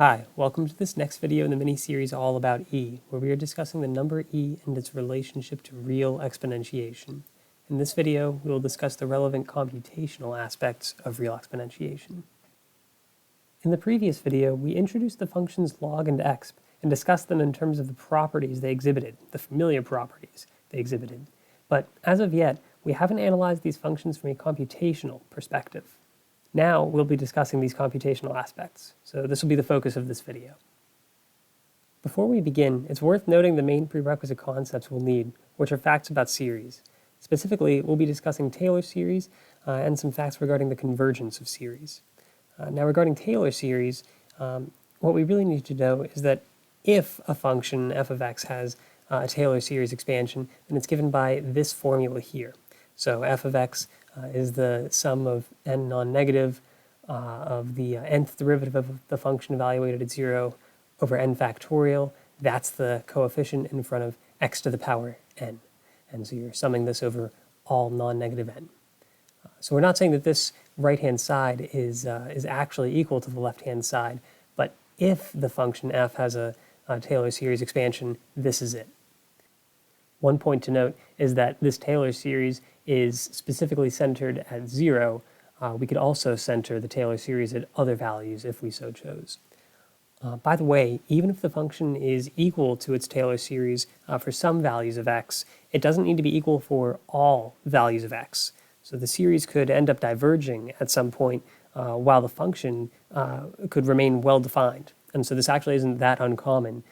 Hi, welcome to this next video in the mini-series all about e, where we are discussing the number e and its relationship to real exponentiation. In this video, we will discuss the relevant computational aspects of real exponentiation. In the previous video, we introduced the functions log and exp and discussed them in terms of the properties they exhibited, the familiar properties they exhibited. But as of yet, we haven't analyzed these functions from a computational perspective. Now we'll be discussing these computational aspects, so this will be the focus of this video. Before we begin, it's worth noting the main prerequisite concepts we'll need, which are facts about series. Specifically, we'll be discussing Taylor series and some facts regarding the convergence of series. Now regarding Taylor series, what we really need to know is that if a function f of x has a Taylor series expansion, then it's given by this formula here. So f of x is the sum of n non-negative of the nth derivative of the function evaluated at 0 over n factorial. That's the coefficient in front of x to the power n. And so you're summing this over all non-negative n. So we're not saying that this right-hand side is actually equal to the left-hand side, but if the function f has a Taylor series expansion, this is it. One point to note is that this Taylor series is specifically centered at 0. We could also center the Taylor series at other values if we so chose. By the way, even if the function is equal to its Taylor series for some values of x, it doesn't need to be equal for all values of x. So the series could end up diverging at some point while the function could remain well-defined. And so this actually isn't that uncommon.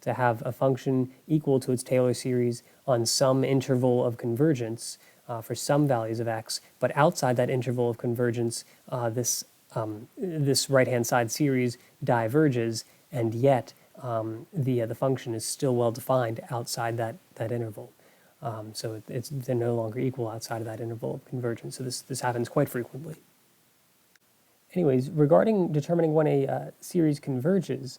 To have a function equal to its Taylor series on some interval of convergence for some values of x, but outside that interval of convergence, this right-hand side series diverges, and yet the function is still well-defined outside that interval. So they're no longer equal outside of that interval of convergence. So this happens quite frequently. Anyways, regarding determining when a series converges,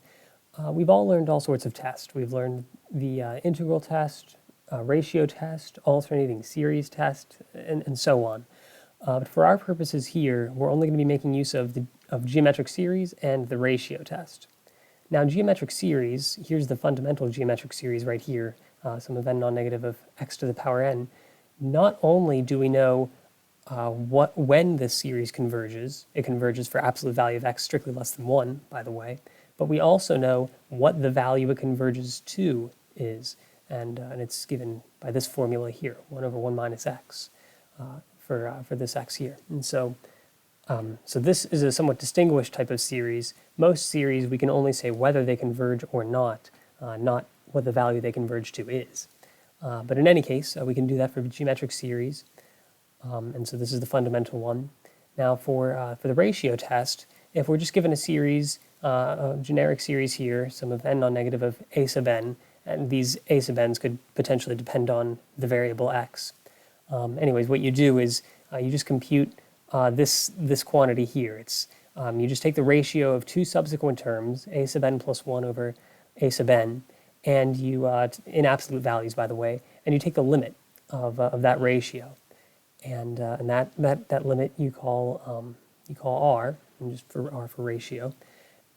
we've all learned all sorts of tests. We've learned the integral test, ratio test, alternating series test, and so on. But for our purposes here, we're only going to be making use of geometric series and the ratio test. Now, geometric series, here's the fundamental geometric series right here, sum of n non-negative of x to the power n. Not only do we know when this series converges, it converges for absolute value of x strictly less than 1, by the way, but we also know what the value it converges to is, and it's given by this formula here, 1 over 1 minus x, for this x here. And so this is a somewhat distinguished type of series. Most series, we can only say whether they converge or not what the value they converge to is. But in any case, we can do that for geometric series, and so this is the fundamental one. Now for the ratio test, if we're just given a series, a generic series here, sum of n non-negative of a sub n, and these a sub n's could potentially depend on the variable x. Anyways, what you do is you just compute this quantity here. It's you just take the ratio of two subsequent terms, a sub n plus 1 over a sub n, and you, in absolute values by the way, and you take the limit of that ratio. And that limit you call r, and just for r for ratio.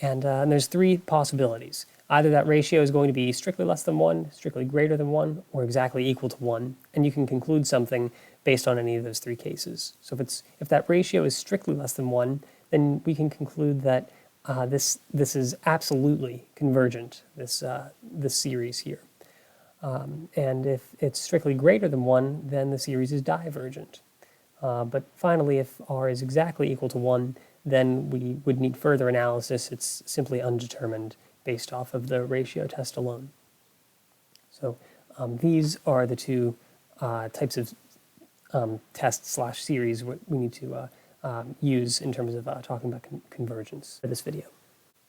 And there's three possibilities. Either that ratio is going to be strictly less than 1, strictly greater than 1, or exactly equal to 1, and you can conclude something based on any of those three cases. So if that ratio is strictly less than 1, then we can conclude that this is absolutely convergent, this series here. And if it's strictly greater than 1, then the series is divergent. But finally, if r is exactly equal to 1, then we would need further analysis. It's simply undetermined based off of the ratio test alone. So these are the two types of test/series we need to use in terms of talking about convergence for this video.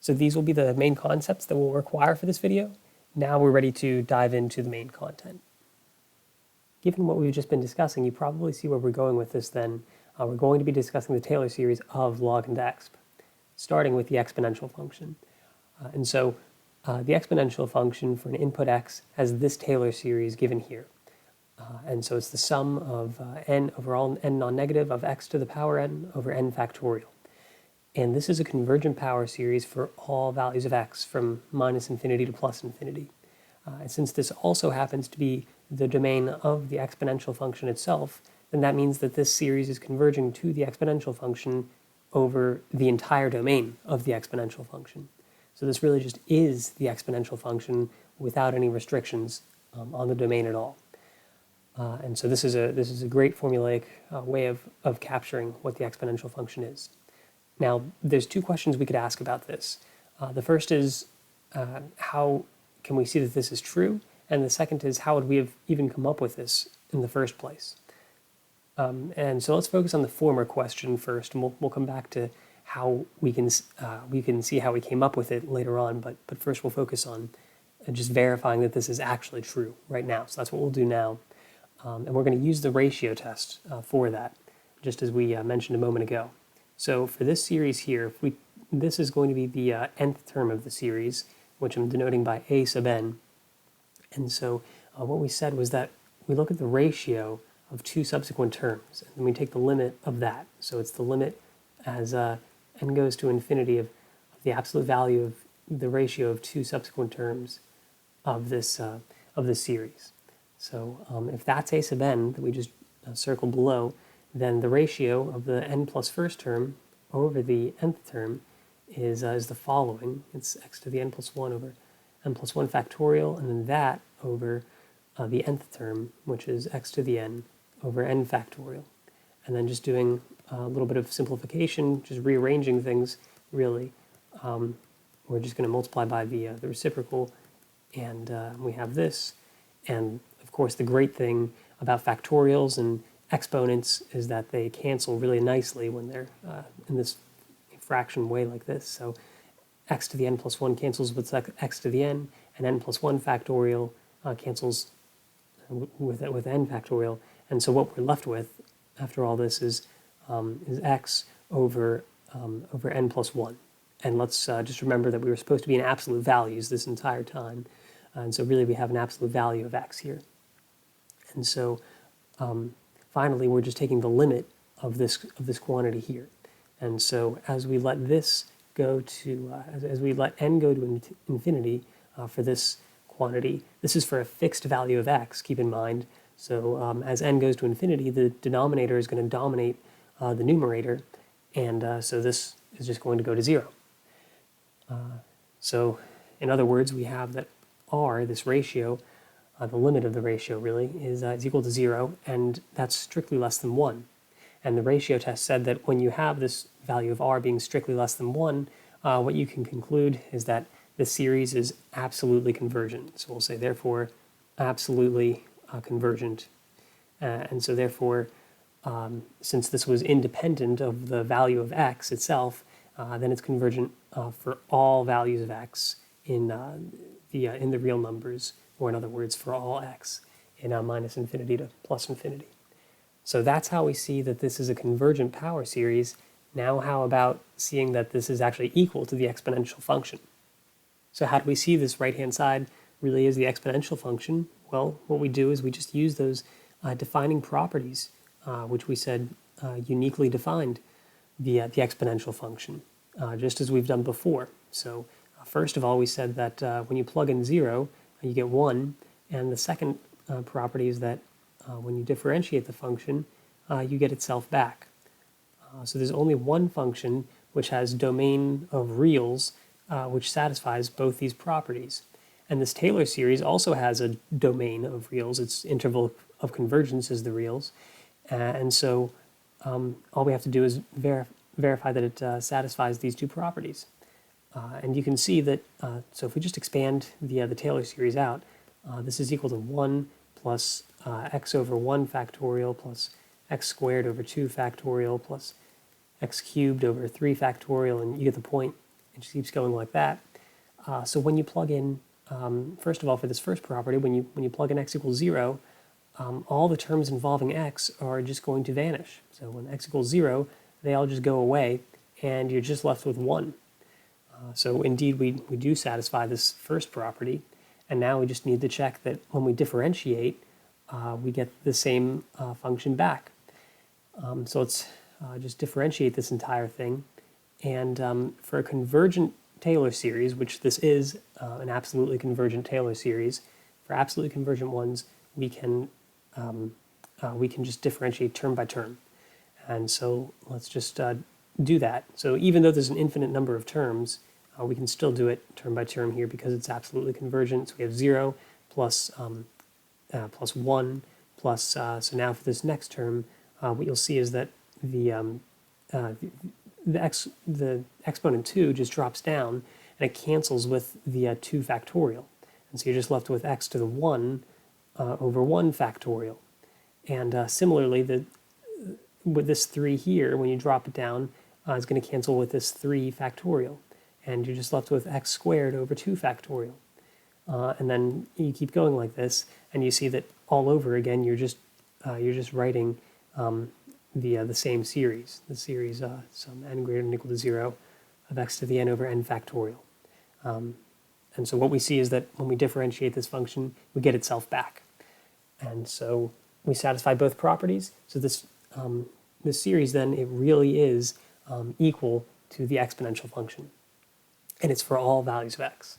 So these will be the main concepts that we'll require for this video. Now we're ready to dive into the main content. Given what we've just been discussing, you probably see where we're going with this then. We're going to be discussing the Taylor series of log and exp, starting with the exponential function. And so the exponential function for an input x has this Taylor series given here. And so it's the sum of n over all n non-negative of x to the power n over n factorial. And this is a convergent power series for all values of x from minus infinity to plus infinity. And since this also happens to be the domain of the exponential function itself, then that means that this series is converging to the exponential function over the entire domain of the exponential function. So this really just is the exponential function without any restrictions on the domain at all. And so this is a great formulaic way of capturing what the exponential function is. Now, there's two questions we could ask about this. The first is, how can we see that this is true? And the second is, how would we have even come up with this in the first place? And so let's focus on the former question first, and we'll come back to how we can see how we came up with it later on. But first, we'll focus on just verifying that this is actually true right now. So that's what we'll do now, and we're going to use the ratio test for that, just as we mentioned a moment ago. So for this series here, this is going to be the nth term of the series, which I'm denoting by a sub n. And so what we said was that we look at the ratio of two subsequent terms, and then we take the limit of that. So it's the limit as n goes to infinity of the absolute value of the ratio of two subsequent terms of this series. So if that's a sub n that we just circled below, then the ratio of the n plus first term over the nth term is the following. It's x to the n plus 1 over n plus 1 factorial, and then that over the nth term, which is x to the n over n factorial. And then just doing a little bit of simplification, just rearranging things, really. We're just going to multiply by the reciprocal, and we have this. And, of course, the great thing about factorials and exponents is that they cancel really nicely when they're in this fraction way like this. So x to the n plus 1 cancels with x to the n, and n plus 1 factorial cancels with n factorial. And so what we're left with after all this is x over n plus 1. And let's just remember that we were supposed to be in absolute values this entire time. And so really we have an absolute value of x here. And so finally, we're just taking the limit of this quantity here. And so as we let this go to, as we let n go to infinity for this quantity, this is for a fixed value of x, keep in mind. So as n goes to infinity, the denominator is going to dominate the numerator, and so this is just going to go to 0. So in other words, we have that r, this ratio, the limit of the ratio really, is equal to 0, and that's strictly less than 1. And the ratio test said that when you have this value of r being strictly less than 1, what you can conclude is that the series is absolutely convergent. So we'll say, therefore, absolutely convergent. And so therefore, since this was independent of the value of x itself, then it's convergent for all values of x in the real numbers, or in other words, for all x in minus infinity to plus infinity. So that's how we see that this is a convergent power series. Now how about seeing that this is actually equal to the exponential function? So how do we see this right-hand side really is the exponential function? Well, what we do is we just use those defining properties, which we said uniquely defined the exponential function, just as we've done before. So first of all, we said that when you plug in 0, you get 1, and the second property is that when you differentiate the function, you get itself back. So there's only one function which has domain of reals, which satisfies both these properties. And this Taylor series also has a domain of reals. Its interval of convergence is the reals. And so all we have to do is verify that it satisfies these two properties. And you can see that, so if we just expand the Taylor series out, this is equal to 1 plus x over 1 factorial plus x squared over 2 factorial plus x cubed over 3 factorial, and you get the point. It just keeps going like that. So when you plug in, first of all, for this first property, when you plug in x equals 0, all the terms involving x are just going to vanish. So when x equals 0, they all just go away, and you're just left with 1. So indeed, we do satisfy this first property, and now we just need to check that when we differentiate, we get the same function back. So let's just differentiate this entire thing, And for a convergent Taylor series, which this is an absolutely convergent Taylor series, for absolutely convergent ones, we can just differentiate term by term. And so let's just do that. So even though there's an infinite number of terms, we can still do it term by term here because it's absolutely convergent. So we have 0 plus 1 plus, so now for this next term, what you'll see is that the exponent 2 just drops down and it cancels with the 2 factorial. And so you're just left with x to the 1 over 1 factorial. And similarly, with this 3 here, when you drop it down, is going to cancel with this 3 factorial. And you're just left with x squared over 2 factorial. And then you keep going like this, and you see that all over again, you're just writing the same series, the series sum n greater than or equal to 0 of x to the n over n factorial. And so what we see is that when we differentiate this function, we get itself back. And so we satisfy both properties. So this series then, it really is equal to the exponential function. And it's for all values of x.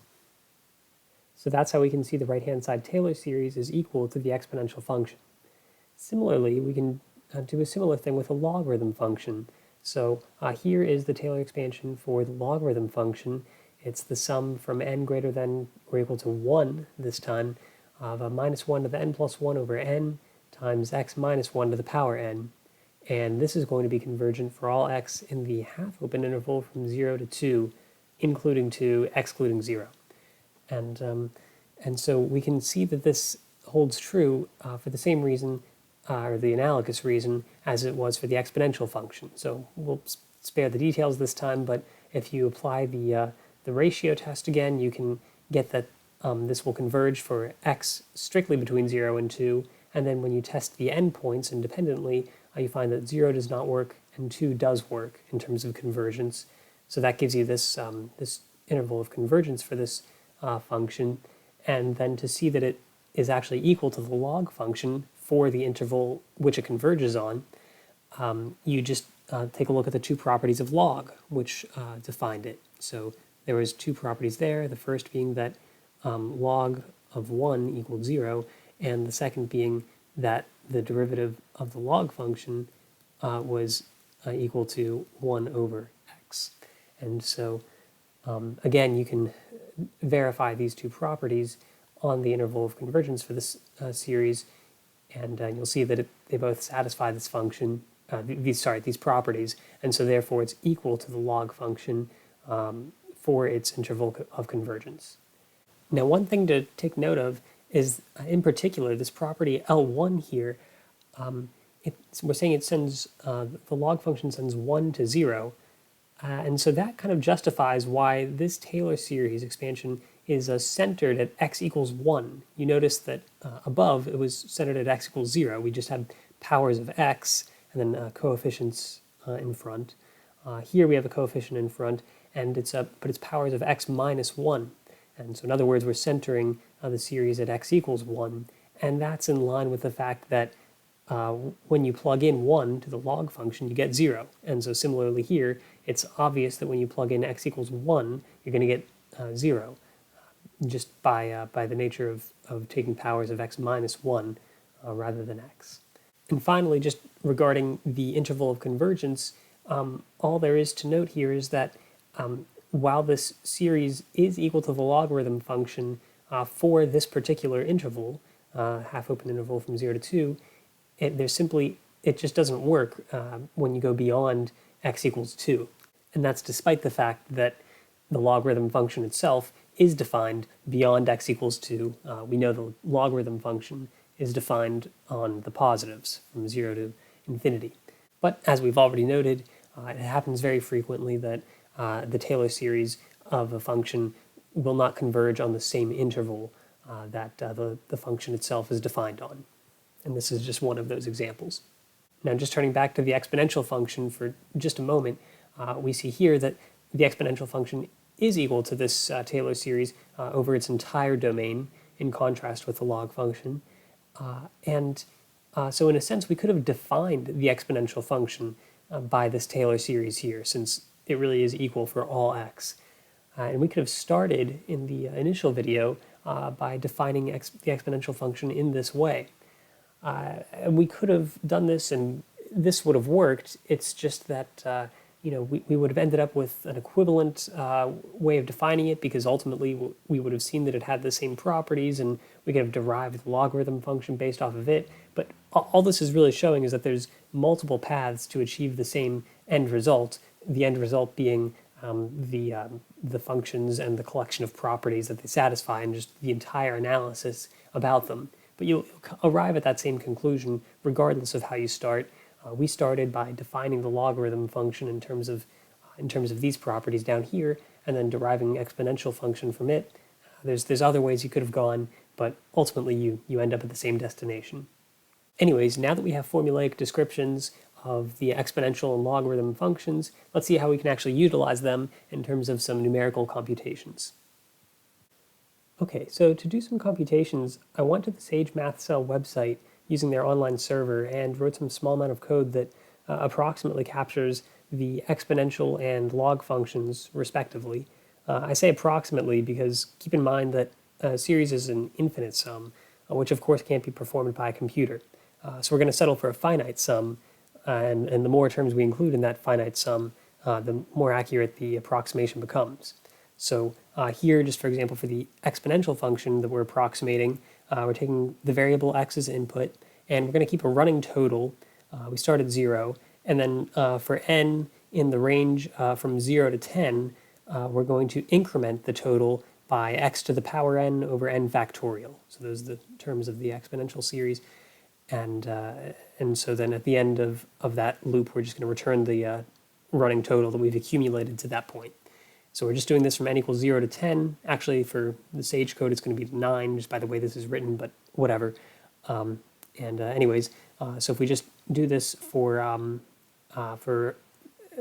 So that's how we can see the right-hand side Taylor series is equal to the exponential function. Similarly, we can do a similar thing with a logarithm function. So here is the Taylor expansion for the logarithm function. It's the sum from n greater than or equal to 1 this time of minus 1 to the n plus 1 over n times x minus 1 to the power n. And this is going to be convergent for all x in the half-open interval from 0 to 2, including 2, excluding 0. And so we can see that this holds true for the same reason, or the analogous reason, as it was for the exponential function. So we'll spare the details this time, but if you apply the ratio test again, you can get that this will converge for x strictly between 0 and 2, and then when you test the endpoints independently, you find that 0 does not work and 2 does work in terms of convergence. So that gives you this, this interval of convergence for this function, and then to see that it is actually equal to the log function for the interval which it converges on, you just take a look at the 2 properties of log, which defined it. So there was 2 properties there, the first being that log of 1 equals 0, and the second being that the derivative of the log function was equal to 1 over x. And so again, you can verify these 2 properties on the interval of convergence for this series, and you'll see that they both satisfy this function, these properties, and so therefore it's equal to the log function for its interval of convergence. Now, one thing to take note of is, in particular, this property L1 here. We're saying it sends the log function sends 1 to 0. And so that kind of justifies why this Taylor series expansion is centered at x equals 1. You notice that above it was centered at x equals 0. We just had powers of x and then coefficients in front. Here we have a coefficient in front, and it's powers of x minus 1. And so in other words, we're centering the series at x equals 1. And that's in line with the fact that when you plug in 1 to the log function, you get 0. And so similarly here, it's obvious that when you plug in x equals 1, you're going to get 0, just by the nature of taking powers of x minus 1 rather than x. And finally, just regarding the interval of convergence, all there is to note here is that while this series is equal to the logarithm function for this particular interval, half-open interval from 0 to 2, it just doesn't work when you go beyond x equals 2. And that's despite the fact that the logarithm function itself is defined beyond x equals 2. We know the logarithm function is defined on the positives from 0 to infinity. But as we've already noted, it happens very frequently that the Taylor series of a function will not converge on the same interval that the function itself is defined on. And this is just one of those examples. Now, just turning back to the exponential function for just a moment, we see here that the exponential function is equal to this Taylor series over its entire domain, in contrast with the log function. So in a sense, we could have defined the exponential function by this Taylor series here, since it really is equal for all x. And we could have started in the initial video by defining the exponential function in this way. And we could have done this and this would have worked. It's just that we would have ended up with an equivalent way of defining it, because ultimately we would have seen that it had the same properties and we could have derived the logarithm function based off of it. But all this is really showing is that there's multiple paths to achieve the same end result, the end result being the functions and the collection of properties that they satisfy and just the entire analysis about them. But you'll arrive at that same conclusion regardless of how you start. We started by defining the logarithm function in terms of these properties down here, and then deriving an exponential function from it. There's other ways you could have gone, but ultimately you end up at the same destination. Anyways, now that we have formulaic descriptions of the exponential and logarithm functions, let's see how we can actually utilize them in terms of some numerical computations. Okay, so to do some computations, I went to the Sage MathCell website using their online server and wrote some small amount of code that approximately captures the exponential and log functions respectively. I say approximately because keep in mind that a series is an infinite sum, which of course can't be performed by a computer. So we're going to settle for a finite sum, and the more terms we include in that finite sum, the more accurate the approximation becomes. So here, just for example, for the exponential function that we're approximating, we're taking the variable x as input, and we're going to keep a running total. We start at 0, and then for n in the range from 0 to 10, we're going to increment the total by x to the power n over n factorial. So those are the terms of the exponential series. And so then at the end of that loop, we're just going to return the running total that we've accumulated to that point. So we're just doing this from n equals 0 to 10. Actually, for the Sage code, it's going to be 9, just by the way this is written, but whatever. Anyways, so if we just do this for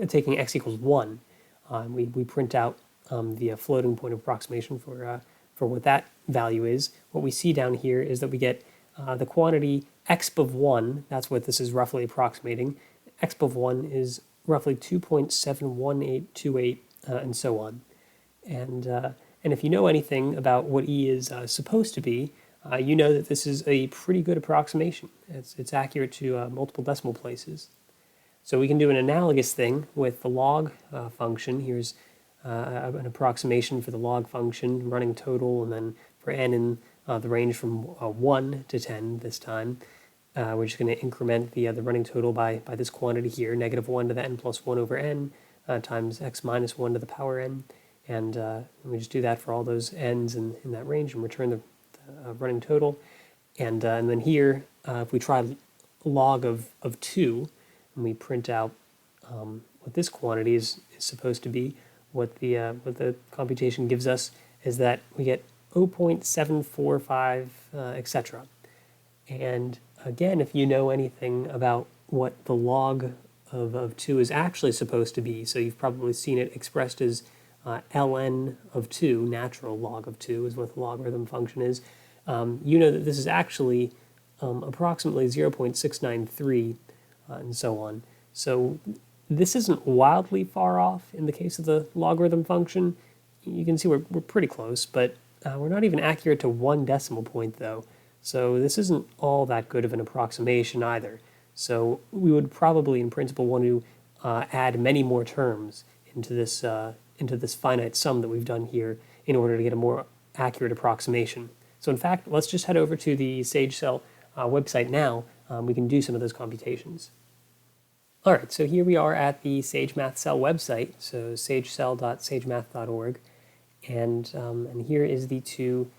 taking x equals 1, we print out the floating point of approximation for what that value is. What we see down here is that we get the quantity exp of 1, that's what this is roughly approximating. Exp of 1 is roughly 2.71828, and so on. And if you know anything about what E is supposed to be, you know that this is a pretty good approximation. It's accurate to multiple decimal places. So we can do an analogous thing with the log function. Here's an approximation for the log function, running total, and then for n in the range from 1 to 10 this time. We're just going to increment the running total by this quantity here, negative 1 to the n plus 1 over n times x minus 1 to the power n. And we just do that for all those n's in that range and return the running total. And then here, if we try log of 2, and we print out what this quantity is supposed to be, what the computation gives us is that we get 0.745, etc. And again, if you know anything about what the log of 2 is actually supposed to be, so you've probably seen it expressed as ln of 2, natural log of 2 is what the logarithm function is. You know that this is actually approximately 0.693 and so on. So this isn't wildly far off in the case of the logarithm function. You can see we're pretty close, but we're not even accurate to 1 decimal point though. So this isn't all that good of an approximation either. So we would probably in principle want to add many more terms into this finite sum that we've done here in order to get a more accurate approximation. So in fact, let's just head over to the SageCell website now. We can do some of those computations. All right, so here we are at the Sage MathCell website, so sagecell.sagemath.org, and here is the two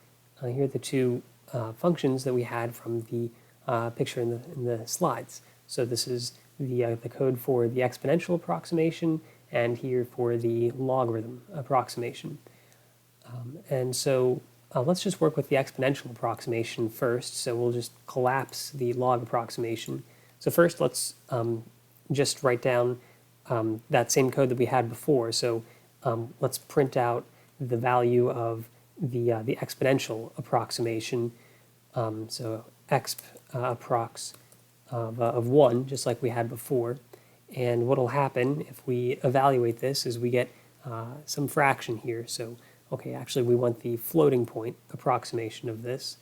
functions that we had from the picture in the slides. So this is the code for the exponential approximation, and here for the logarithm approximation. And so let's just work with the exponential approximation first. So we'll just collapse the log approximation. So first, let's just write down that same code that we had before. So let's print out the value of the exponential approximation. So exp approx of 1, just like we had before. And what will happen if we evaluate this is we get some fraction here. So, okay, actually we want the floating point approximation of this.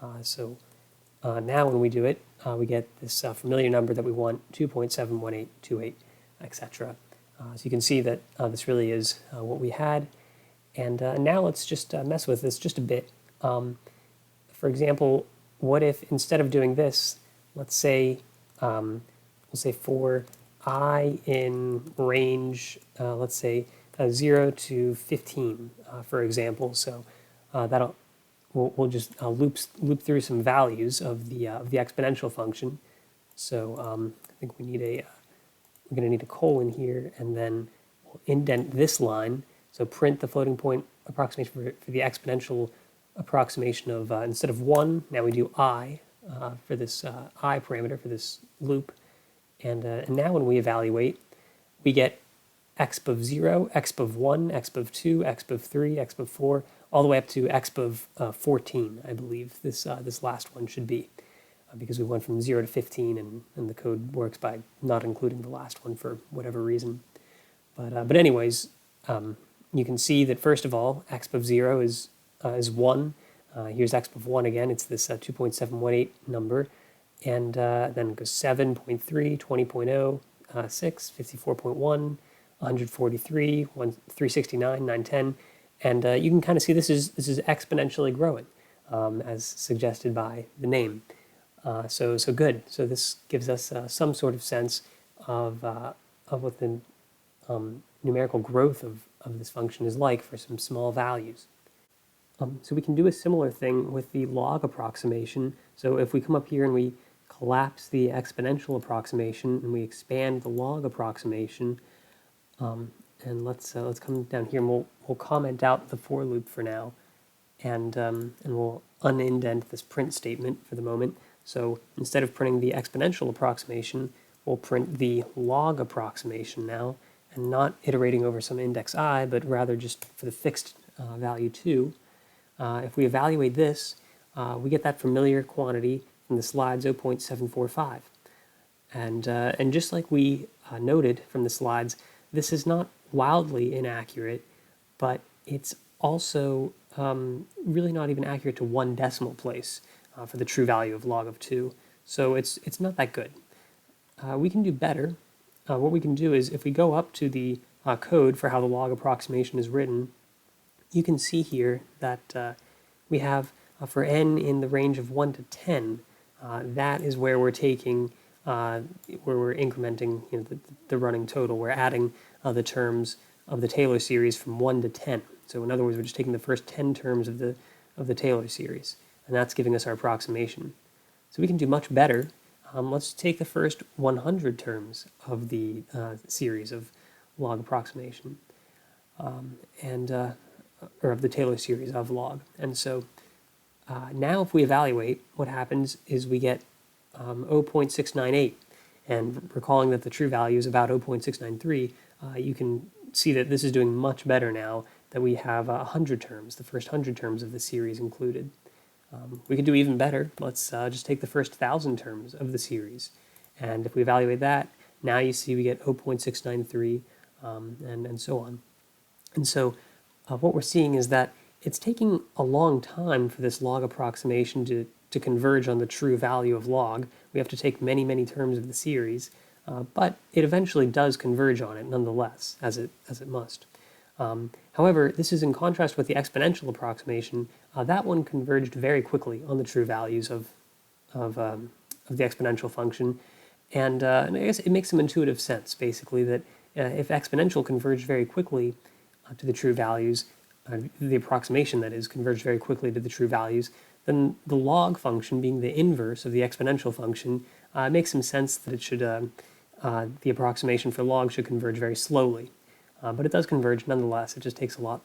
Now when we do it, we get this familiar number that we want, 2.71828, etc. So you can see that this really is what we had. And now let's just mess with this just a bit. For example, what if instead of doing this, let's say, we'll say for I in range, let's say 0 to 15, for example. So we'll just loop through some values of the exponential function. So I think we're going to need a colon here, and then we'll indent this line. So print the floating point approximation for the exponential approximation of, instead of 1, now we do I for this I parameter for this loop. And now when we evaluate, we get exp of 0, exp of 1, exp of 2, exp of 3, exp of 4, all the way up to exp of 14, I believe this last one should be, because we went from 0 to 15, and the code works by not including the last one for whatever reason. But anyways, you can see that first of all, exp of 0 is 1. Here's exp of 1 again. It's this 2.718 number. And then it goes 7.3, 20.0, 6, 54.1, 143, 369, 910. And you can kind of see this is exponentially growing, as suggested by the name. So good. So this gives us some sort of sense of what the numerical growth of this function is like for some small values. So we can do a similar thing with the log approximation. So if we come up here and we collapse the exponential approximation and we expand the log approximation, and let's come down here and we'll comment out the for loop for now, and we'll unindent this print statement for the moment. So instead of printing the exponential approximation, we'll print the log approximation now, and not iterating over some index I, but rather just for the fixed value 2. If we evaluate this, we get that familiar quantity from the slides, 0.745. And just like we noted from the slides, this is not wildly inaccurate, but it's also really not even accurate to 1 decimal place for the true value of log of 2. So it's not that good. We can do better. What we can do is if we go up to the code for how the log approximation is written, you can see here that we have for n in the range of 1 to 10, that is where we're taking, where we're incrementing the running total. We're adding the terms of the Taylor series from 1 to 10. So in other words, we're just taking the first 10 terms of the Taylor series, and that's giving us our approximation. So we can do much better. Let's take the first 100 terms of the series of log approximation, or of the Taylor series of log. And so now if we evaluate, what happens is we get 0.698. And recalling that the true value is about 0.693, you can see that this is doing much better now that we have 100 terms, the first 100 terms of the series included. We could do even better. Let's just take the first 1,000 terms of the series. And if we evaluate that, now you see we get 0.693, and so on. And so what we're seeing is that it's taking a long time for this log approximation to converge on the true value of log. We have to take many, many terms of the series, but it eventually does converge on it nonetheless, as it must. However, this is in contrast with the exponential approximation. That one converged very quickly on the true values of the exponential function, and I guess it makes some intuitive sense, basically, that if exponential converged very quickly to the true values, the approximation, that is, converged very quickly to the true values, then the log function, being the inverse of the exponential function, makes some sense that it should, the approximation for log should converge very slowly. But it does converge nonetheless. It just takes a lot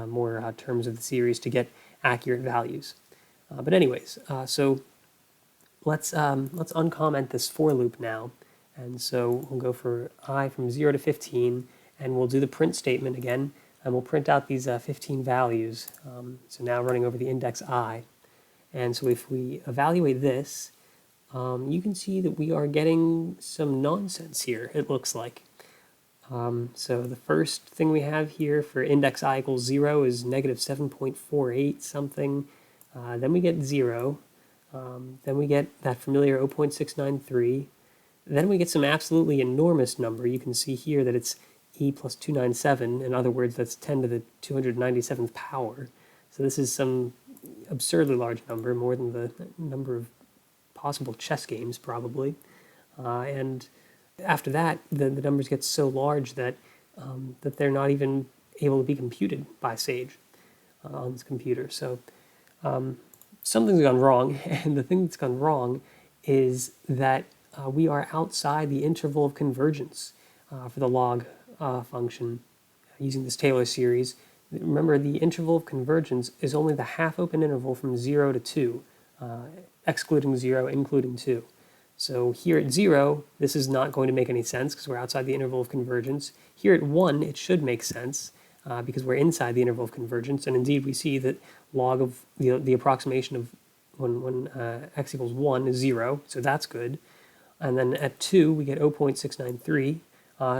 more terms of the series to get accurate values. But anyways, so let's uncomment this for loop now. And so we'll go for I from 0 to 15, and we'll do the print statement again, and we'll print out these 15 values. So now running over the index I. And so if we evaluate this, you can see that we are getting some nonsense here, it looks like. So the first thing we have here for index I equals 0 is negative 7.48 something. Then we get 0. Then we get that familiar 0.693. Then we get some absolutely enormous number. You can see here that it's e plus 297. In other words, that's 10 to the 297th power. So this is some absurdly large number, more than the number of possible chess games, probably. And after that, the numbers get so large that that they're not even able to be computed by Sage on this computer. So something's gone wrong, and the thing that's gone wrong is that we are outside the interval of convergence for the log function using this Taylor series. Remember, the interval of convergence is only the half-open interval from 0 to 2, excluding 0, including 2. So here at 0, this is not going to make any sense because we're outside the interval of convergence. Here at 1, it should make sense because we're inside the interval of convergence. And indeed, we see that log of the approximation of when x equals 1 is 0, so that's good. And then at 2, we get 0.693.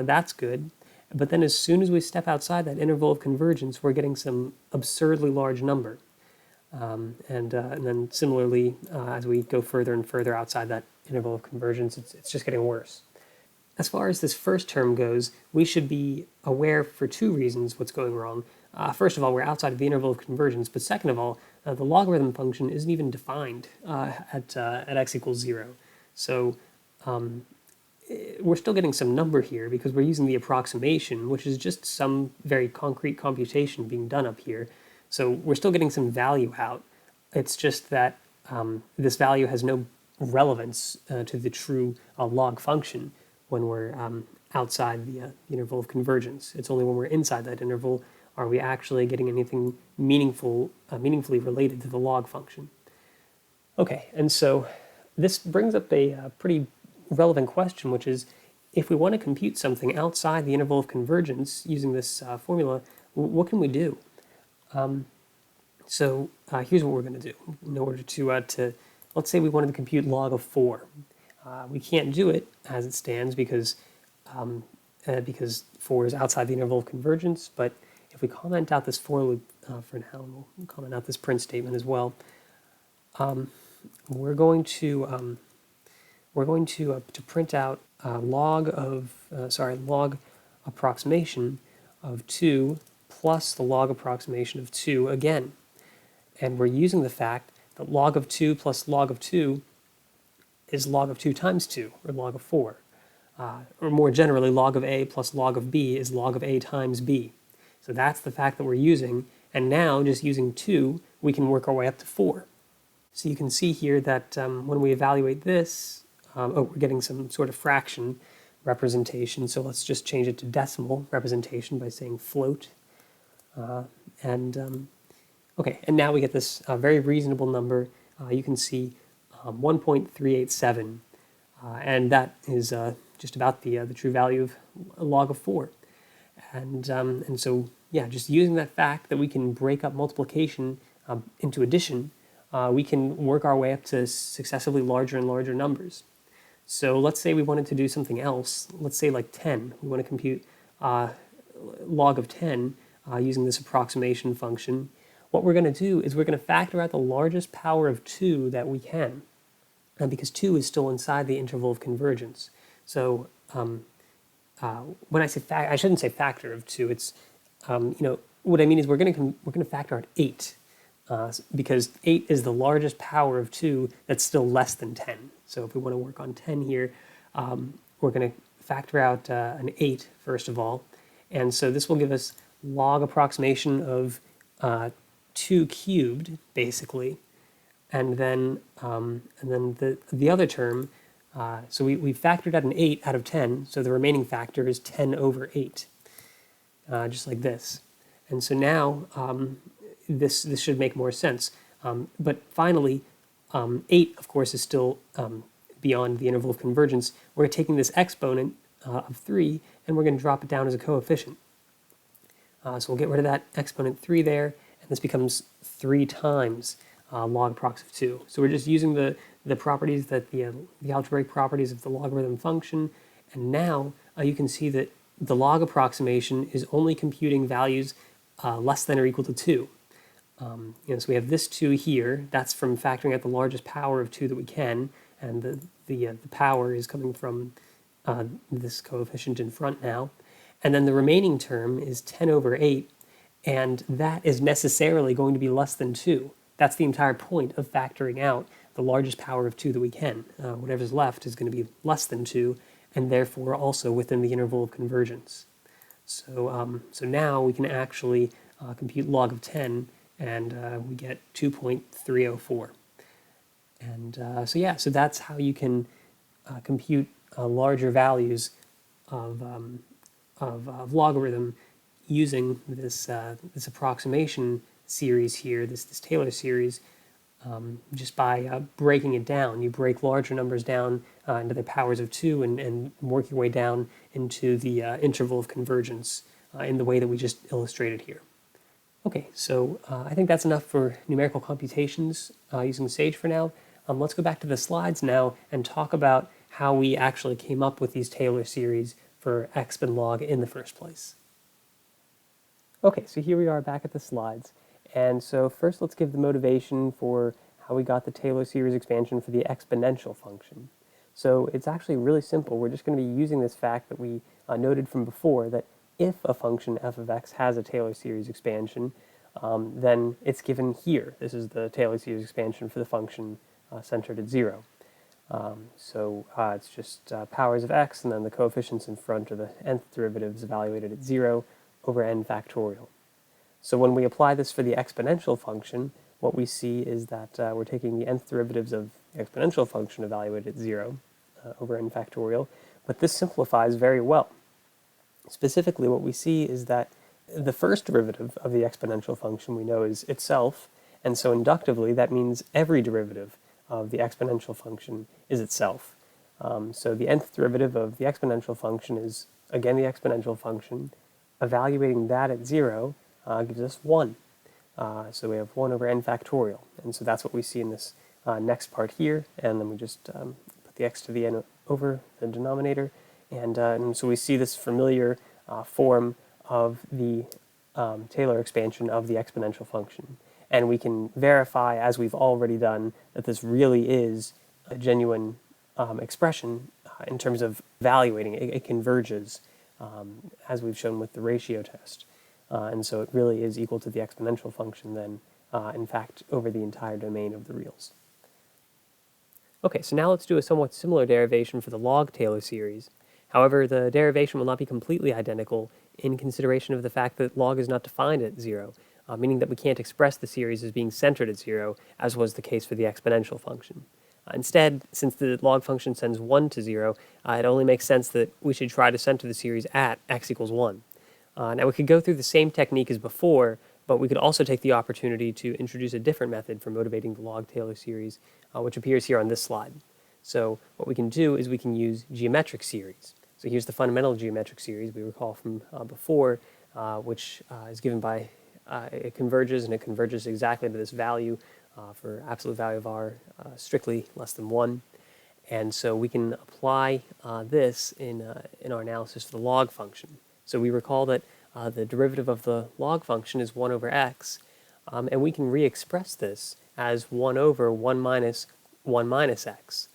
That's good. But then as soon as we step outside that interval of convergence, we're getting some absurdly large number. And then similarly, as we go further and further outside that interval of convergence, it's just getting worse. As far as this first term goes, we should be aware for two reasons what's going wrong. First of all, we're outside of the interval of convergence, but second of all, the logarithm function isn't even defined at x equals 0. So we're still getting some number here because we're using the approximation, which is just some very concrete computation being done up here. So we're still getting some value out. It's just that this value has no relevance to the true log function when we're outside the interval of convergence. It's only when we're inside that interval are we actually getting anything meaningfully related to the log function. Okay, and so this brings up a pretty relevant question, which is if we want to compute something outside the interval of convergence using this formula, what can we do? So here's what we're going to do in order to let's say we wanted to compute log of 4. We can't do it as it stands because 4 is outside the interval of convergence, but if we comment out this for loop for now, and we'll comment out this print statement as well, we're going to print out log approximation of 2 plus the log approximation of 2 again. And we're using the fact that log of 2 plus log of 2 is log of 2 times 2, or log of 4. Or more generally, log of a plus log of b is log of a times b. So that's the fact that we're using, and now just using 2, we can work our way up to 4. So you can see here that when we evaluate this, we're getting some sort of fraction representation, so let's just change it to decimal representation by saying float. Okay, and now we get this very reasonable number. You can see 1.387, and that is just about the true value of log of 4. And so, yeah, just using that fact that we can break up multiplication into addition, we can work our way up to successively larger and larger numbers. So let's say we wanted to do something else. Let's say like 10. We want to compute log of 10 using this approximation function. What we're going to do is we're going to factor out the largest power of 2 that we can, because 2 is still inside the interval of convergence. So when I say I shouldn't say factor of 2. It's what I mean is we're going to factor out 8 because 8 is the largest power of 2 that's still less than 10. So if we want to work on 10 here, we're going to factor out an 8 first of all, and so this will give us log approximation of 2 cubed basically, and then the other term. So we factored out an 8 out of 10, so the remaining factor is 10 over 8, just like this. And so now this should make more sense. But finally, 8, of course, is still beyond the interval of convergence. We're taking this exponent of 3, and we're going to drop it down as a coefficient. So we'll get rid of that exponent 3 there, and this becomes 3 times log approx of 2. So we're just using the the properties that the algebraic properties of the logarithm function, and now you can see that the log approximation is only computing values less than or equal to 2. So we have this 2 here. That's from factoring out the largest power of 2 that we can, and the power is coming from this coefficient in front now. And then the remaining term is 10 over 8, and that is necessarily going to be less than 2. That's the entire point of factoring out the largest power of 2 that we can. Whatever's left is going to be less than 2, and therefore also within the interval of convergence. So now we can actually compute log of 10, and we get 2.304. And so that's how you can compute larger values of logarithm using this approximation series here, this Taylor series, just by breaking it down. You break larger numbers down into their powers of 2 and work your way down into the interval of convergence in the way that we just illustrated here. Okay, so I think that's enough for numerical computations using Sage for now. Let's go back to the slides now and talk about how we actually came up with these Taylor series for exp and log in the first place. Okay, so here we are back at the slides. And so first let's give the motivation for how we got the Taylor series expansion for the exponential function. So it's actually really simple. We're just going to be using this fact that we noted from before, that if a function f of x has a Taylor series expansion, then it's given here. This is the Taylor series expansion for the function centered at 0. It's just powers of x, and then the coefficients in front are the nth derivatives evaluated at 0 over n factorial. So when we apply this for the exponential function, what we see is that we're taking the nth derivatives of the exponential function evaluated at 0 over n factorial, but this simplifies very well. Specifically, what we see is that the first derivative of the exponential function we know is itself, and so inductively that means every derivative of the exponential function is itself. So the nth derivative of the exponential function is, again, the exponential function. Evaluating that at 0 gives us 1. So we have 1 over n factorial, and so that's what we see in this next part here, and then we just put the x to the n over the denominator, and so we see this familiar form of the Taylor expansion of the exponential function. And we can verify, as we've already done, that this really is a genuine expression in terms of evaluating. It converges, as we've shown with the ratio test. And so it really is equal to the exponential function then, in fact, over the entire domain of the reals. Okay, so now let's do a somewhat similar derivation for the log Taylor series. However, the derivation will not be completely identical in consideration of the fact that log is not defined at 0, meaning that we can't express the series as being centered at 0, as was the case for the exponential function. Instead, since the log function sends 1 to 0, it only makes sense that we should try to center the series at x equals 1. Now we could go through the same technique as before, but we could also take the opportunity to introduce a different method for motivating the log Taylor series, which appears here on this slide. So what we can do is we can use geometric series. So here's the fundamental geometric series we recall from before, which is given by, it converges, and it converges exactly to this value for absolute value of r strictly less than 1. And so we can apply this in our analysis for the log function. So we recall that the derivative of the log function is 1 over x, and we can re-express this as 1 over 1 minus 1 minus x.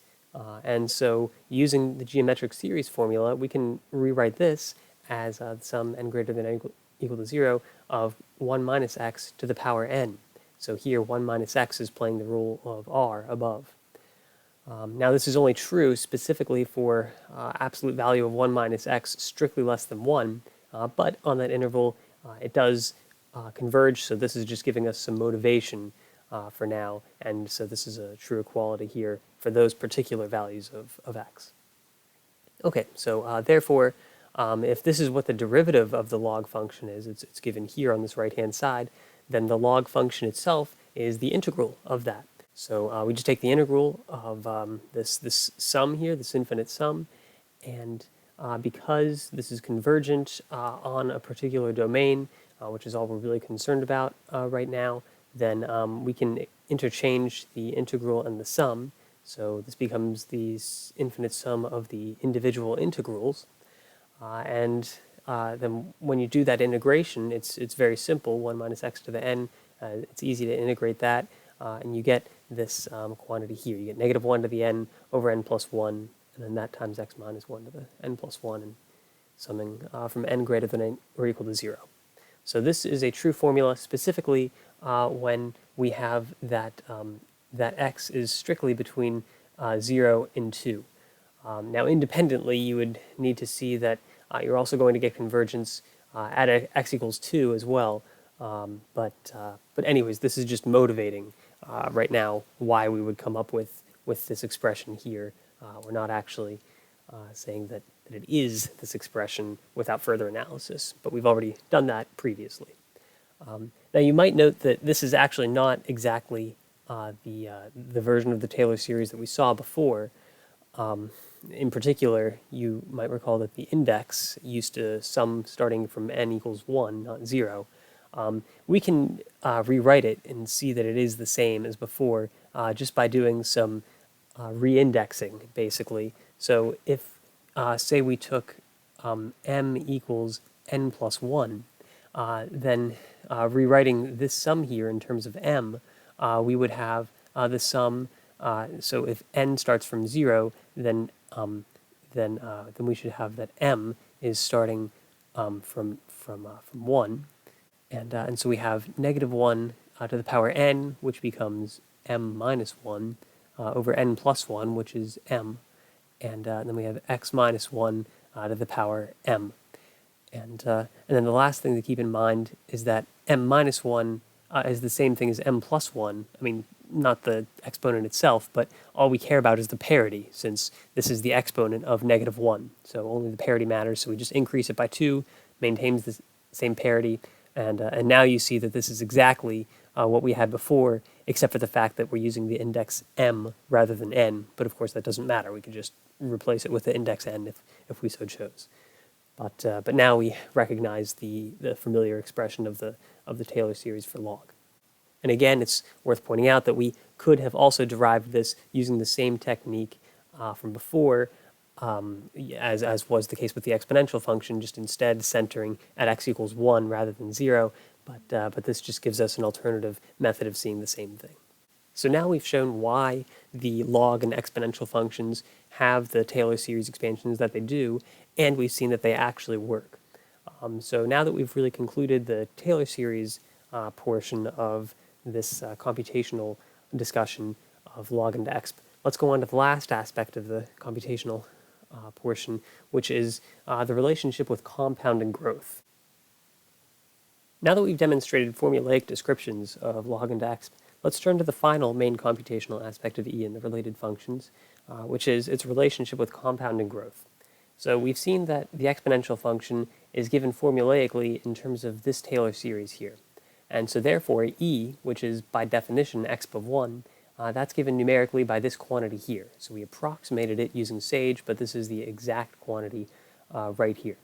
And so using the geometric series formula, we can rewrite this as the sum n greater than or equal to 0 of 1 minus x to the power n. So here 1 minus x is playing the role of r above. Now this is only true specifically for absolute value of 1 minus x strictly less than 1, but on that interval it does converge, so this is just giving us some motivation for now, and so this is a true equality here for those particular values of x. Okay, so therefore, if this is what the derivative of the log function is, it's given here on this right-hand side, then the log function itself is the integral of that. So we just take the integral of this sum here, this infinite sum, and because this is convergent on a particular domain, which is all we're really concerned about right now, then we can interchange the integral and the sum So this becomes the infinite sum of the individual integrals. Then when you do that integration, it's very simple, 1 minus x to the n. It's easy to integrate that, and you get this quantity here. You get negative 1 to the n over n plus 1, and then that times x minus 1 to the n plus 1, and summing from n greater than or equal to 0. So this is a true formula specifically when we have that, that x is strictly between 0 and 2. Now independently, you would need to see that you're also going to get convergence at x equals 2 as well. But anyways, this is just motivating right now why we would come up with this expression here. We're not actually saying that it is this expression without further analysis, but we've already done that previously. Now you might note that this is actually not exactly the version of the Taylor series that we saw before. In particular, you might recall that the index used to sum starting from n equals 1, not 0. We can rewrite it and see that it is the same as before just by doing some re-indexing, basically. So if, say, we took m equals n plus 1, then rewriting this sum here in terms of m, we would have the sum. So if n starts from 0, then we should have that m is starting from 1, and so we have negative 1 to the power n, which becomes m minus 1 over n plus 1, which is m, and then we have x minus 1 to the power m. And then the last thing to keep in mind is that m minus 1 is the same thing as m plus 1. I mean, not the exponent itself, but all we care about is the parity, since this is the exponent of negative 1. So only the parity matters, so we just increase it by 2, maintains the same parity, and now you see that this is exactly what we had before, except for the fact that we're using the index m rather than n, but of course that doesn't matter. We could just replace it with the index n if we so chose. But now we recognize the familiar expression of the Taylor series for log. And again, it's worth pointing out that we could have also derived this using the same technique from before, as was the case with the exponential function, just instead centering at x equals 1 rather than 0, but this just gives us an alternative method of seeing the same thing. So now we've shown why the log and exponential functions have the Taylor series expansions that they do, and we've seen that they actually work. So now that we've really concluded the Taylor series portion of this computational discussion of log and exp, let's go on to the last aspect of the computational portion, which is the relationship with compounding growth. Now that we've demonstrated formulaic descriptions of log and exp, let's turn to the final main computational aspect of E and the related functions, which is its relationship with compounding growth. So we've seen that the exponential function is given formulaically in terms of this Taylor series here. And so therefore E, which is by definition exp of 1, that's given numerically by this quantity here. So we approximated it using Sage, but this is the exact quantity right here.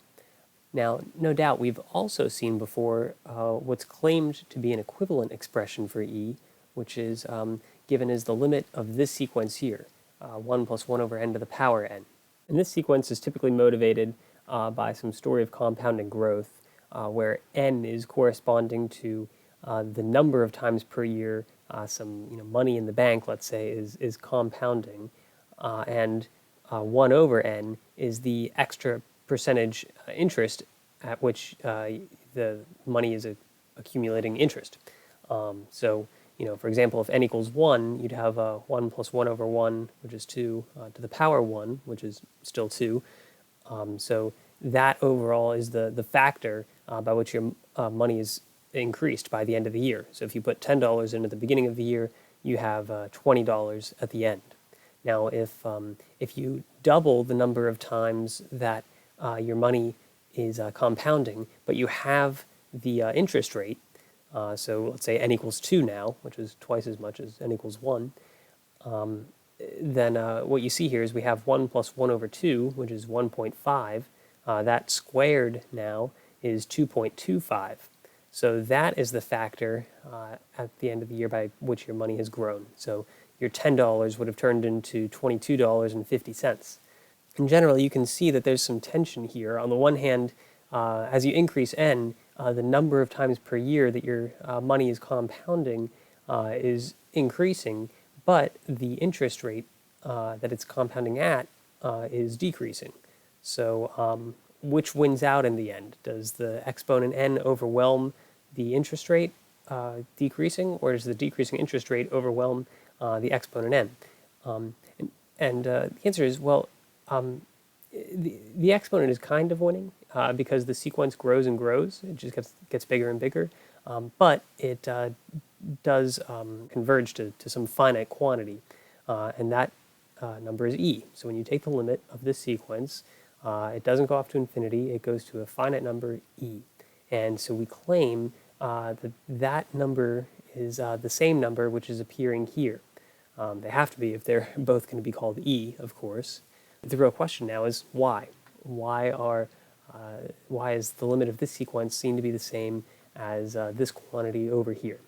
Now, no doubt we've also seen before what's claimed to be an equivalent expression for E, which is given as the limit of this sequence here, 1 plus 1 over n to the power n. And this sequence is typically motivated by some story of compounding growth, where n is corresponding to the number of times per year some money in the bank, let's say, is compounding, and 1 over n is the extra percentage interest at which the money is accumulating interest. So, for example, if n equals 1, you'd have 1 plus 1 over 1, which is 2, to the power 1, which is still 2. So that overall is the factor by which your money is increased by the end of the year. So if you put $10 in at the beginning of the year, you have $20 at the end. Now, if you double the number of times that your money is compounding, but you have the interest rate, so let's say n equals 2 now, which is twice as much as n equals 1, then what you see here is we have 1 plus 1 over 2, which is 1.5. That squared now is 2.25. So that is the factor at the end of the year by which your money has grown. So your $10 would have turned into $22.50. In general, you can see that there's some tension here. On the one hand, as you increase n, the number of times per year that your money is compounding is increasing, but the interest rate that it's compounding at is decreasing. So which wins out in the end? Does the exponent n overwhelm the interest rate decreasing, or does the decreasing interest rate overwhelm the exponent n? The answer is, well, the exponent is kind of winning because the sequence grows and grows. It just gets bigger and bigger, but it does converge to some finite quantity, and that number is e. So when you take the limit of this sequence, it doesn't go off to infinity. It goes to a finite number e. And so we claim that number is the same number which is appearing here. They have to be if they're both going to be called e, of course. The real question now is why? Why is the limit of this sequence seen to be the same as this quantity over here?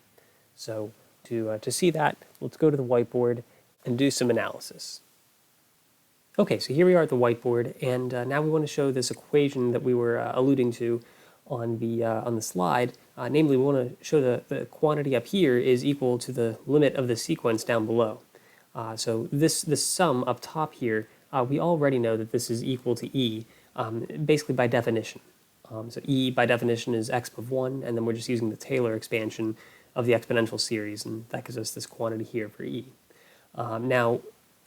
So to see that, let's go to the whiteboard and do some analysis. Okay, so here we are at the whiteboard, and now we want to show this equation that we were alluding to on the slide. Namely, we want to show the quantity up here is equal to the limit of the sequence down below. So this sum up top here, we already know that this is equal to e, basically by definition. So e by definition is exp of 1, and then we're just using the Taylor expansion of the exponential series, and that gives us this quantity here for e. Now,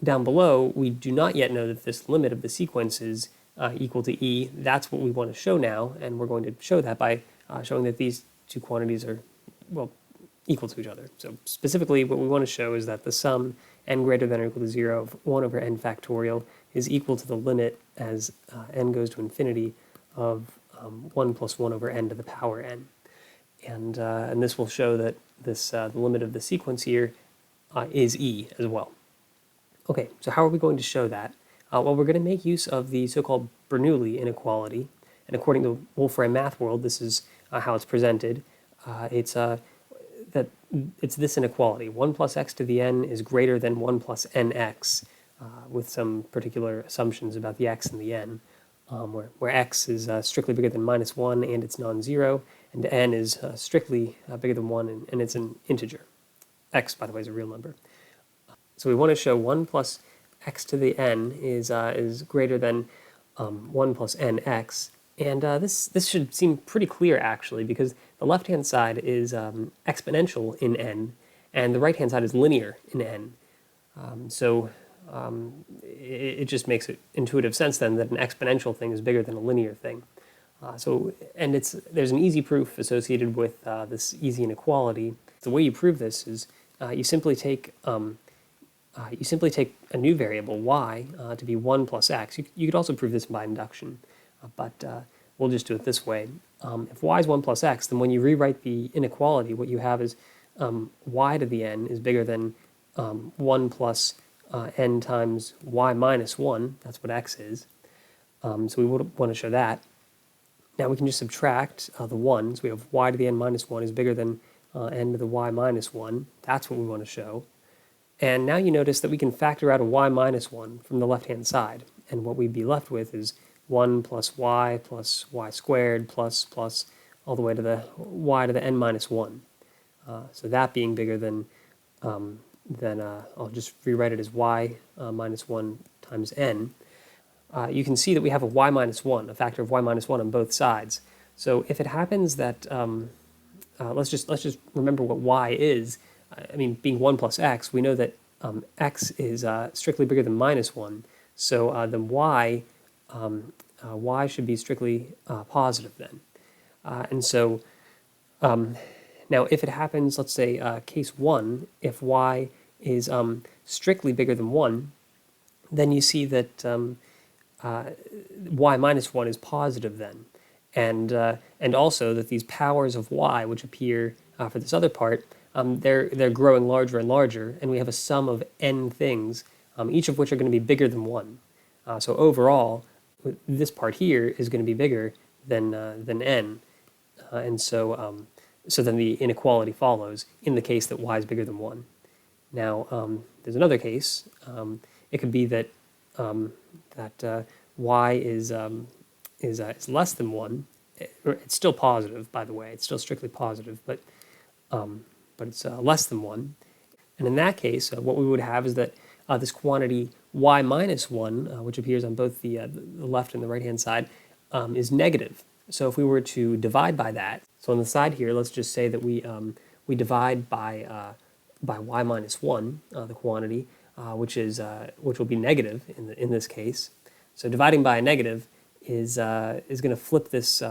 down below, we do not yet know that this limit of the sequence is equal to e. That's what we want to show now, and we're going to show that by showing that these two quantities are, well, equal to each other. So specifically, what we want to show is that the sum n greater than or equal to 0 of 1 over n factorial is equal to the limit as n goes to infinity of 1 plus 1 over n to the power n. And this will show that this the limit of the sequence here is e as well. Okay, so how are we going to show that? Well, we're going to make use of the so-called Bernoulli inequality. And according to Wolfram Math World, this is how it's presented. It's this inequality. 1 plus x to the n is greater than 1 plus nx, with some particular assumptions about the x and the n, where x is strictly bigger than minus 1 and it's non-zero, and n is strictly bigger than 1 and it's an integer. X, by the way, is a real number. So we want to show 1 plus x to the n is greater than 1 plus nx. And this should seem pretty clear, actually, because the left-hand side is exponential in n, and the right-hand side is linear in n. It just makes intuitive sense, then, that an exponential thing is bigger than a linear thing. There's an easy proof associated with this easy inequality. The way you prove this is you simply take a new variable, y, to be 1 plus x. You could also prove this by induction, but we'll just do it this way. If y is 1 plus x, then when you rewrite the inequality, what you have is y to the n is bigger than 1 plus n times y minus 1. That's what x is. So we would want to show that. Now we can just subtract the 1. So we have y to the n minus 1 is bigger than n to the y minus 1. That's what we want to show. And now you notice that we can factor out a y minus 1 from the left-hand side. And what we'd be left with is 1 plus y squared plus all the way to the y to the n minus 1. So that being bigger than I'll just rewrite it as y minus 1 times n. You can see that we have a y minus 1, a factor of y minus 1 on both sides. So if it happens that, let's just remember what y is. I mean, being 1 plus x, we know that x is strictly bigger than minus 1. So then y should be strictly positive then. Now if it happens, let's say case 1, if y is strictly bigger than 1, then you see that y minus 1 is positive then. And also that these powers of y, which appear for this other part, they're growing larger and larger, and we have a sum of n things, each of which are going to be bigger than 1. So overall, this part here is going to be bigger than n. So then the inequality follows in the case that y is bigger than 1. Now, there's another case. It could be that y is less than 1. It's still positive, by the way. It's still strictly positive, but it's less than 1. And in that case, what we would have is that this quantity y minus 1, which appears on both the left and the right-hand side, is negative. So if we were to divide by that, so on the side here, let's just say that we divide by y minus 1, the quantity, which will be negative in this case. So dividing by a negative is going to flip this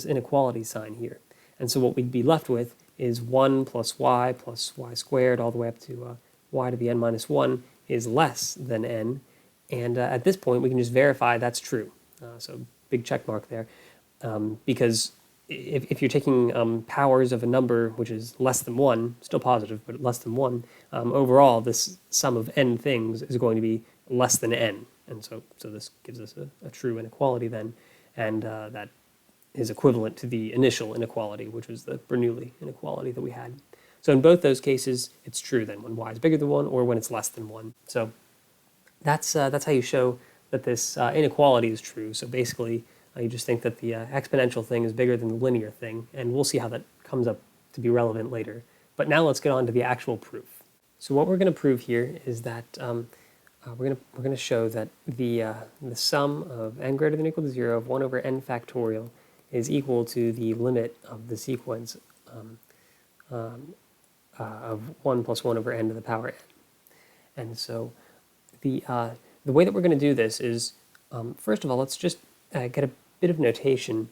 inequality sign here. And so what we'd be left with is 1 plus y squared all the way up to y to the n minus 1 is less than n. And at this point, we can just verify that's true. So big check mark there. Because if you're taking powers of a number which is less than 1, still positive, but less than 1, overall this sum of n things is going to be less than n. And so this gives us a true inequality then, and that is equivalent to the initial inequality, which was the Bernoulli inequality that we had. So in both those cases, it's true then when y is bigger than 1 or when it's less than 1. So that's how you show that this inequality is true. So basically, you just think that the exponential thing is bigger than the linear thing, and we'll see how that comes up to be relevant later. But now let's get on to the actual proof. So what we're going to prove here is that we're going to show that the sum of n greater than or equal to 0 of 1 over n factorial is equal to the limit of the sequence of 1 plus 1 over n to the power n. And so the way that we're going to do this is, first of all, let's just get a bit of notation.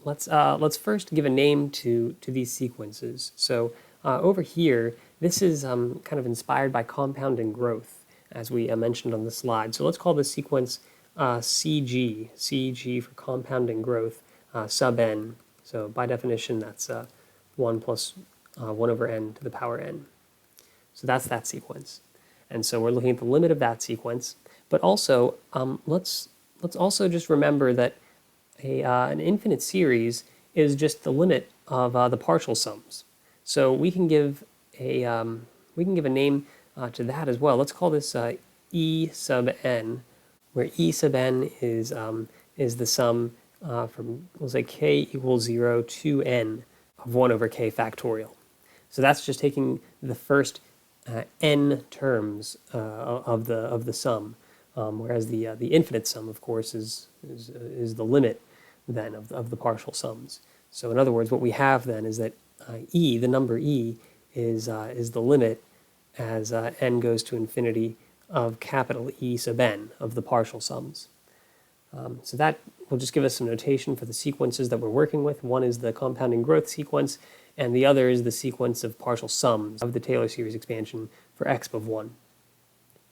Let's first give a name to these sequences. So over here, this is kind of inspired by compounding growth, as we mentioned on the slide. So let's call this sequence CG for compounding growth, sub n. So by definition, that's 1 plus 1 over n to the power n. So that's that sequence. And so we're looking at the limit of that sequence. But also, let's also just remember that an infinite series is just the limit of the partial sums. So we can give a name to that as well. Let's call this E sub n, where E sub n is the sum from, we'll say, k equals 0 to n of 1 over k factorial. So that's just taking the first n terms of the sum, whereas the infinite sum, of course, is the limit then of the partial sums. So in other words, what we have then is that e, the number e, is the limit as n goes to infinity of capital E sub n of the partial sums. So that will just give us some notation for the sequences that we're working with. One is the compounding growth sequence, and the other is the sequence of partial sums of the Taylor series expansion for exp of 1.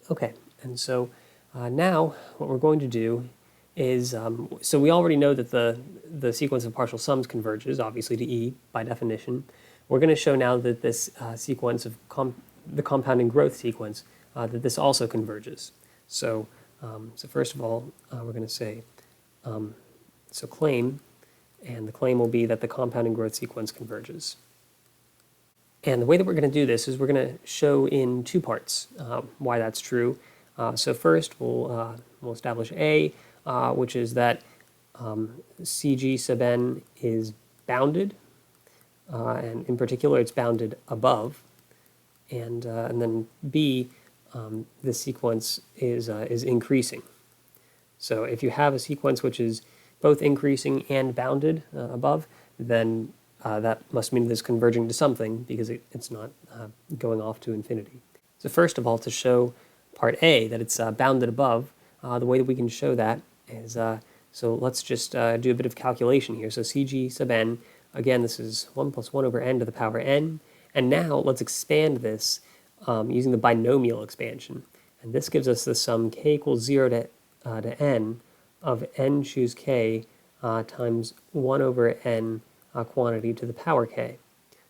Okay, and so now what we're going to do is, so we already know that the sequence of partial sums converges, obviously, to E by definition. We're going to show now that this sequence of the compounding growth sequence, that this also converges. So first of all, we're going to say, so claim, and the claim will be that the compounding growth sequence converges. And the way that we're going to do this is we're going to show in two parts why that's true. So first, we'll establish A, which is that CG sub n is bounded, and in particular, it's bounded above. And then B, the sequence is increasing. So if you have a sequence which is both increasing and bounded above, then that must mean that it's converging to something, because it's not going off to infinity. So first of all, to show part A, that it's bounded above, the way that we can show that is, so let's just do a bit of calculation here. So CG sub n, again, this is 1 plus 1 over n to the power n. And now let's expand this using the binomial expansion. And this gives us the sum k equals 0 to n of n choose k times 1 over n quantity to the power k.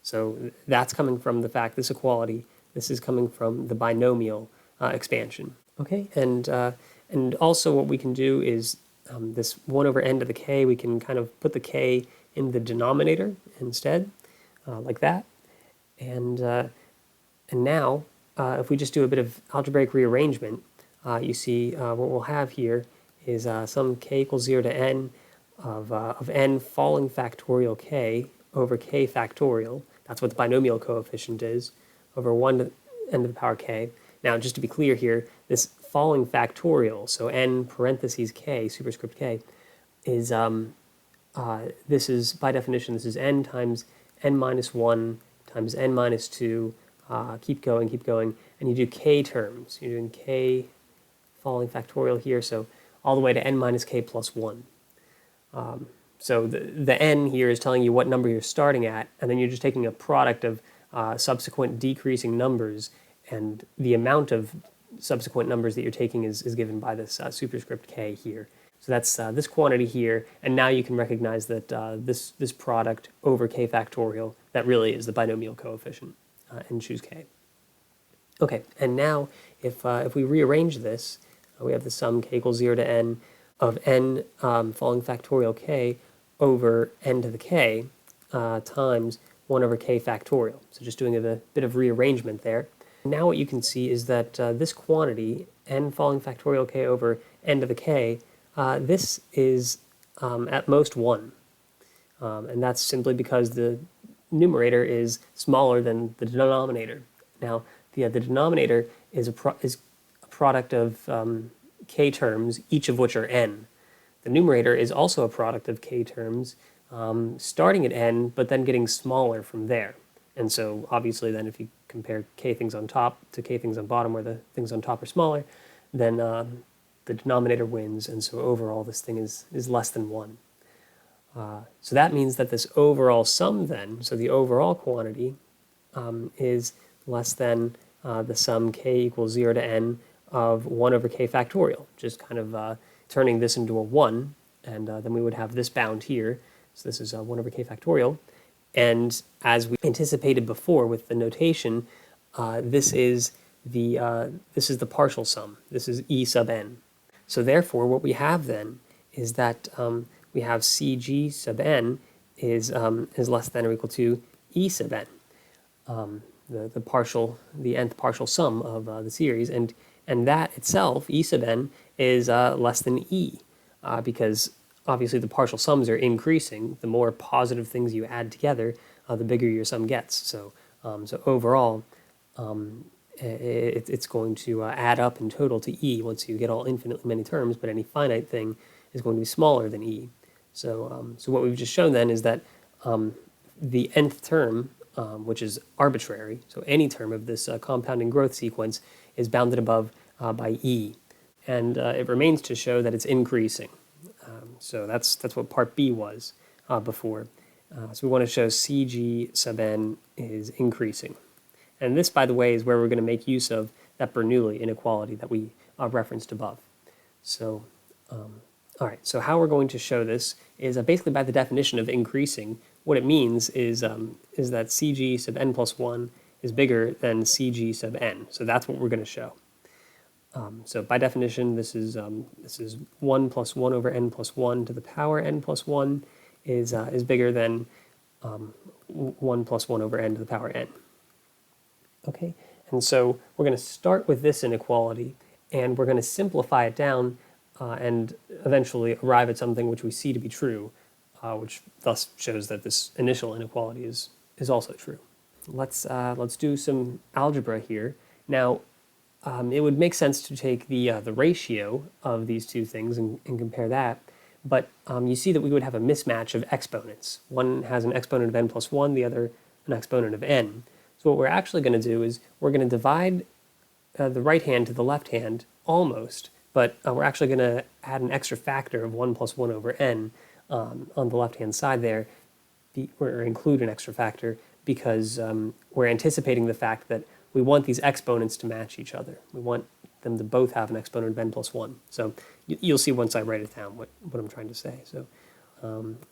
So that's coming from the fact, this equality, this is coming from the binomial expansion. Okay, and also what we can do is this 1 over n to the k, we can kind of put the k in the denominator instead. like that. And now, if we just do a bit of algebraic rearrangement, you see what we'll have here is some k equals 0 to n of n falling factorial k over k factorial. That's what the binomial coefficient is, over 1 to n to the power k. Now, just to be clear here, this falling factorial, so n parentheses k, superscript k, is this is, by definition, this is n times n minus 1 times n minus 2, keep going, and you do k terms. You're doing k falling factorial here, so all the way to n minus k plus 1. So the n here is telling you what number you're starting at, and then you're just taking a product of subsequent decreasing numbers, and the amount of subsequent numbers that you're taking is given by this superscript k here. So that's this quantity here, and now you can recognize that this product over k factorial, that really is the binomial coefficient, and choose k. Okay, and now if we rearrange this, we have the sum k equals 0 to n of n falling factorial k over n to the k times 1 over k factorial. So just doing a bit of rearrangement there. Now what you can see is that this quantity, n falling factorial k over n to the k, this is at most 1. And that's simply because the numerator is smaller than the denominator. Now, the denominator is a product of k terms, each of which are n. The numerator is also a product of k terms, starting at n, but then getting smaller from there. And so, obviously, then if you compare k things on top to k things on bottom, where the things on top are smaller, then the denominator wins, and so overall this thing is less than 1. So that means that this overall sum then, so the overall quantity, is less than the sum k equals 0 to n of 1 over k factorial, just kind of turning this into a 1, and then we would have this bound here. So this is 1 over k factorial. And as we anticipated before with the notation, this is the partial sum. This is e sub n. So therefore, what we have then is that we have cg sub n is less than or equal to e sub n, the nth partial sum of the series, and that itself, e sub n, is less than e, because obviously the partial sums are increasing. The more positive things you add together, the bigger your sum gets. So overall, it's going to add up in total to e once you get all infinitely many terms, but any finite thing is going to be smaller than e. So what we've just shown then is that the nth term, which is arbitrary, so any term of this compounding growth sequence, is bounded above by e. And it remains to show that it's increasing. So that's what part B was before. So we want to show Cg sub n is increasing. And this, by the way, is where we're going to make use of that Bernoulli inequality that we referenced above. So, all right, so how we're going to show this is basically by the definition of increasing. What it means is that Cg sub n plus 1 is bigger than Cg sub n. So that's what we're going to show. So by definition, this is 1 plus 1 over n plus 1 to the power n plus 1 is bigger than 1 plus 1 over n to the power n. Okay, and so we're going to start with this inequality, and we're going to simplify it down and eventually arrive at something which we see to be true, which thus shows that this initial inequality is also true. Let's do some algebra here. Now, it would make sense to take the ratio of these two things and compare that, but you see that we would have a mismatch of exponents. One has an exponent of n plus 1, the other an exponent of n. So what we're actually going to do is we're going to divide the right hand to the left hand almost, but we're actually going to add an extra factor of 1 plus 1 over n on the left-hand side there, or include an extra factor, because we're anticipating the fact that we want these exponents to match each other. We want them to both have an exponent of n plus 1. So you'll see once I write it down what I'm trying to say. So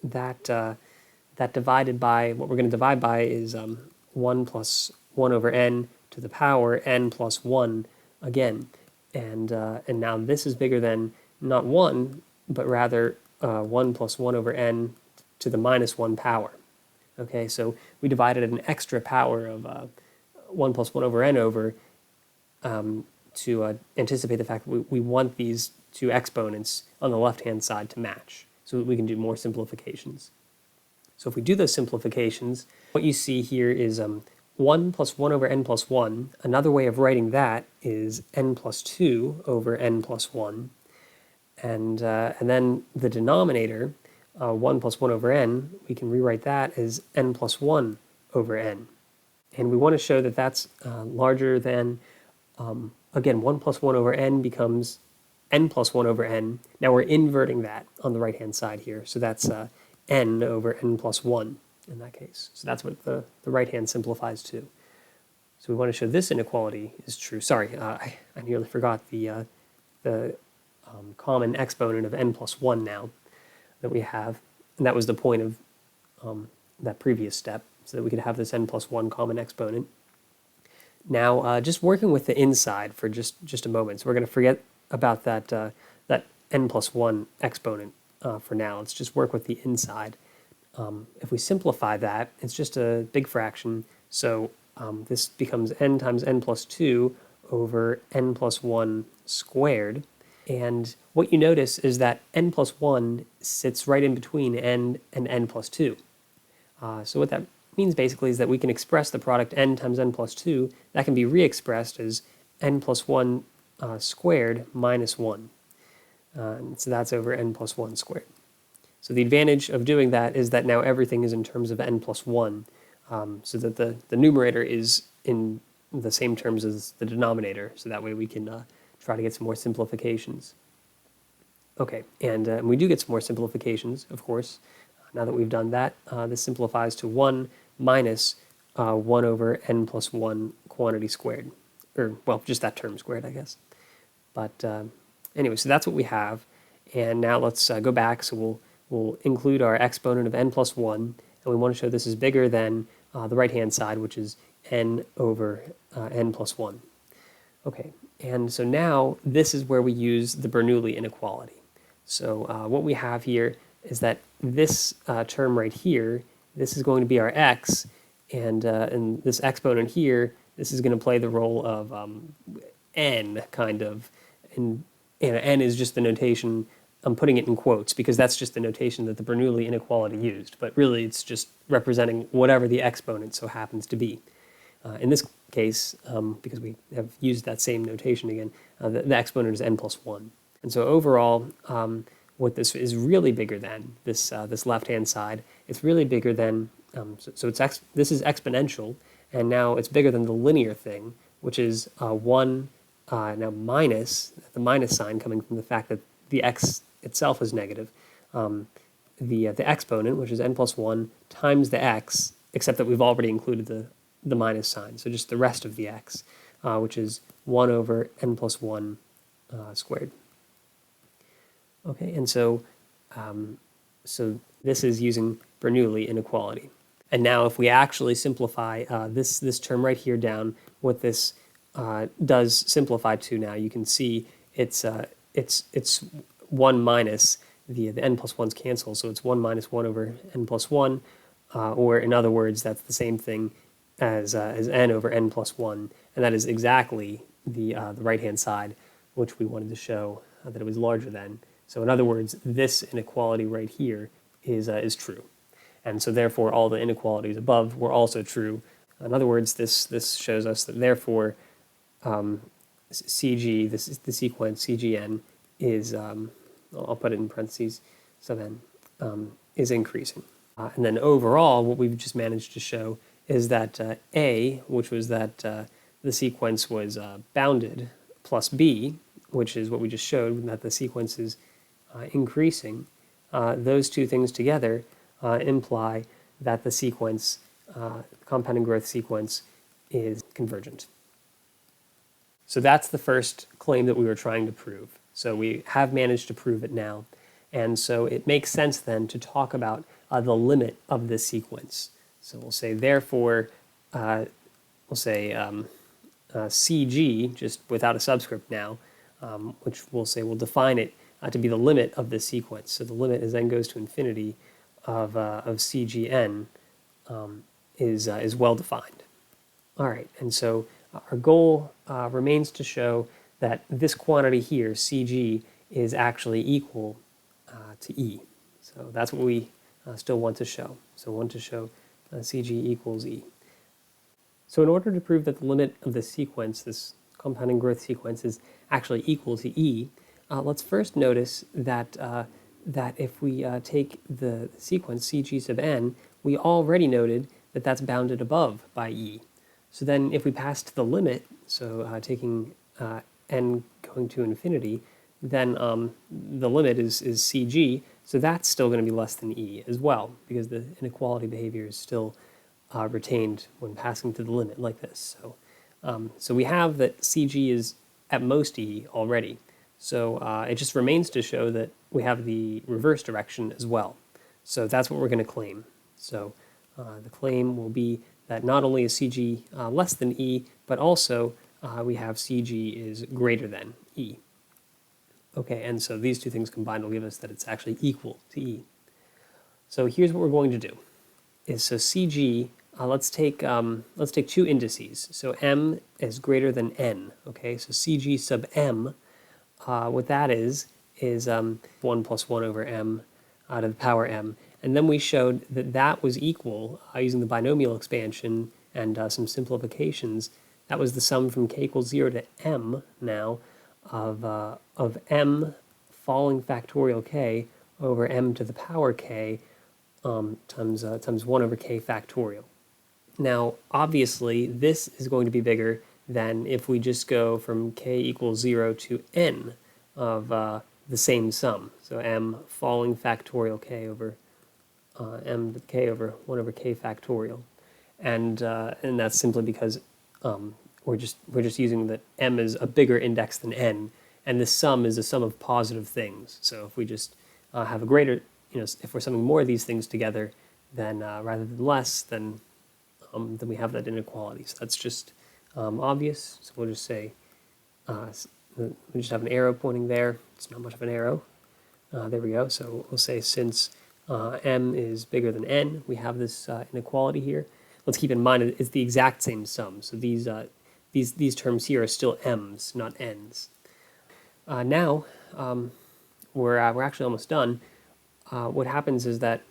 that divided by, what we're going to divide by is 1 plus 1 over n to the power n plus 1 again. And now this is bigger than not 1, but rather 1 plus 1 over n to the minus 1 power. Okay, so we divided an extra power of 1 plus 1 over n over to anticipate the fact that we want these two exponents on the left-hand side to match, so that we can do more simplifications. So if we do those simplifications, what you see here is 1 plus 1 over n plus 1. Another way of writing that is n plus 2 over n plus 1. And then the denominator, 1 plus 1 over n, we can rewrite that as n plus 1 over n. And we want to show that that's larger than, again, 1 plus 1 over n becomes n plus 1 over n. Now we're inverting that on the right-hand side here. So that's n over n plus 1 in that case. So that's what the right hand simplifies to. So we want to show this inequality is true. Sorry, I nearly forgot the common exponent of n plus 1 now that we have. And that was the point of that previous step, so that we could have this n plus 1 common exponent. Now, just working with the inside for just a moment. So we're going to forget about that n plus 1 exponent for now. Let's just work with the inside. If we simplify that, it's just a big fraction. So this becomes n times n plus 2 over n plus 1 squared. And what you notice is that n plus 1 sits right in between n and n plus 2. So what that means basically is that we can express the product n times n plus 2. That can be re-expressed as n plus 1 squared minus 1. So that's over n plus 1 squared. So the advantage of doing that is that now everything is in terms of n plus 1, so that the numerator is in the same terms as the denominator, so that way we can try to get some more simplifications. Okay, and we do get some more simplifications, of course. Now that we've done that, this simplifies to 1 minus 1 over n plus 1 quantity squared. Or, well, just that term squared, I guess. But anyway, so that's what we have. And now let's go back. So we'll include our exponent of n plus 1. And we want to show this is bigger than the right-hand side, which is n over n plus 1. Okay, and so now this is where we use the Bernoulli inequality. So what we have here is that this term right here, this is going to be our x, and this exponent here, this is going to play the role of n, kind of. And n is just the notation, I'm putting it in quotes because that's just the notation that the Bernoulli inequality used, but really it's just representing whatever the exponent so happens to be. In this case, because we have used that same notation again, the exponent is n plus 1. And so overall, what this is really bigger than, this left-hand side, it's really bigger than, this is exponential, and now it's bigger than the linear thing, which is 1, now minus, the minus sign coming from the fact that the x itself is negative, the exponent, which is n plus 1, times the x, except that we've already included the minus sign, so just the rest of the x, which is 1 over n plus 1 squared. Okay, and so this is using Bernoulli inequality. And now if we actually simplify this term right here down, what this does simplify to now, you can see it's 1 minus the n plus 1's cancel, so it's 1 minus 1 over n plus 1, or in other words, that's the same thing as n over n plus 1, and that is exactly the right-hand side, which we wanted to show that it was larger than. So in other words, this inequality right here is true. And so therefore all the inequalities above were also true. In other words, this shows us that therefore CG, this is the sequence CGN, is, I'll put it in parentheses, sub n, is increasing. And then overall, what we've just managed to show is that A, which was that the sequence was bounded, plus B, which is what we just showed, that the sequence is increasing, those two things together imply that the sequence, compounding growth sequence, is convergent. So that's the first claim that we were trying to prove. So we have managed to prove it now. And so it makes sense then to talk about the limit of this sequence. So we'll say, therefore, we'll say CG, just without a subscript now, which we'll say we'll define it to be the limit of this sequence. So the limit as n goes to infinity of CGN is well defined. All right, and so our goal remains to show that this quantity here, CG, is actually equal to E. So that's what we still want to show. So we want to show CG equals E. So in order to prove that the limit of the sequence, this compounding growth sequence, is actually equal to E, let's first notice that, that if we take the sequence CG sub n, we already noted that that's bounded above by E. So then if we pass to the limit, so taking n going to infinity, then the limit is CG, so that's still going to be less than E as well, because the inequality behavior is still retained when passing to the limit like this. So we have that CG is at most E already. So it just remains to show that we have the reverse direction as well. So that's what we're going to claim. So the claim will be that not only is CG less than E, but also we have CG is greater than E. Okay, and so these two things combined will give us that it's actually equal to E. So here's what we're going to do. So CG, let's take two indices. So m is greater than n. Okay, so CG sub m, what that is 1 plus 1 over m to the power m. And then we showed that that was equal, using the binomial expansion and some simplifications, that was the sum from k equals 0 to m now of m falling factorial k over m to the power k times 1 over k factorial. Now, obviously, this is going to be bigger than if we just go from k equals 0 to n of the same sum. So m falling factorial k over m to the k over 1 over k factorial. And that's simply because we're just using that m is a bigger index than n, and this sum is a sum of positive things. So if we just have a greater, if we're summing more of these things together, then rather than less, then we have that inequality. So that's just obvious. So we'll just say we just have an arrow pointing there. It's not much of an arrow. There we go. So we'll say since m is bigger than n, we have this inequality here. Let's keep in mind it's the exact same sum. So these terms here are still m's, not n's. Now we're actually almost done. What happens is that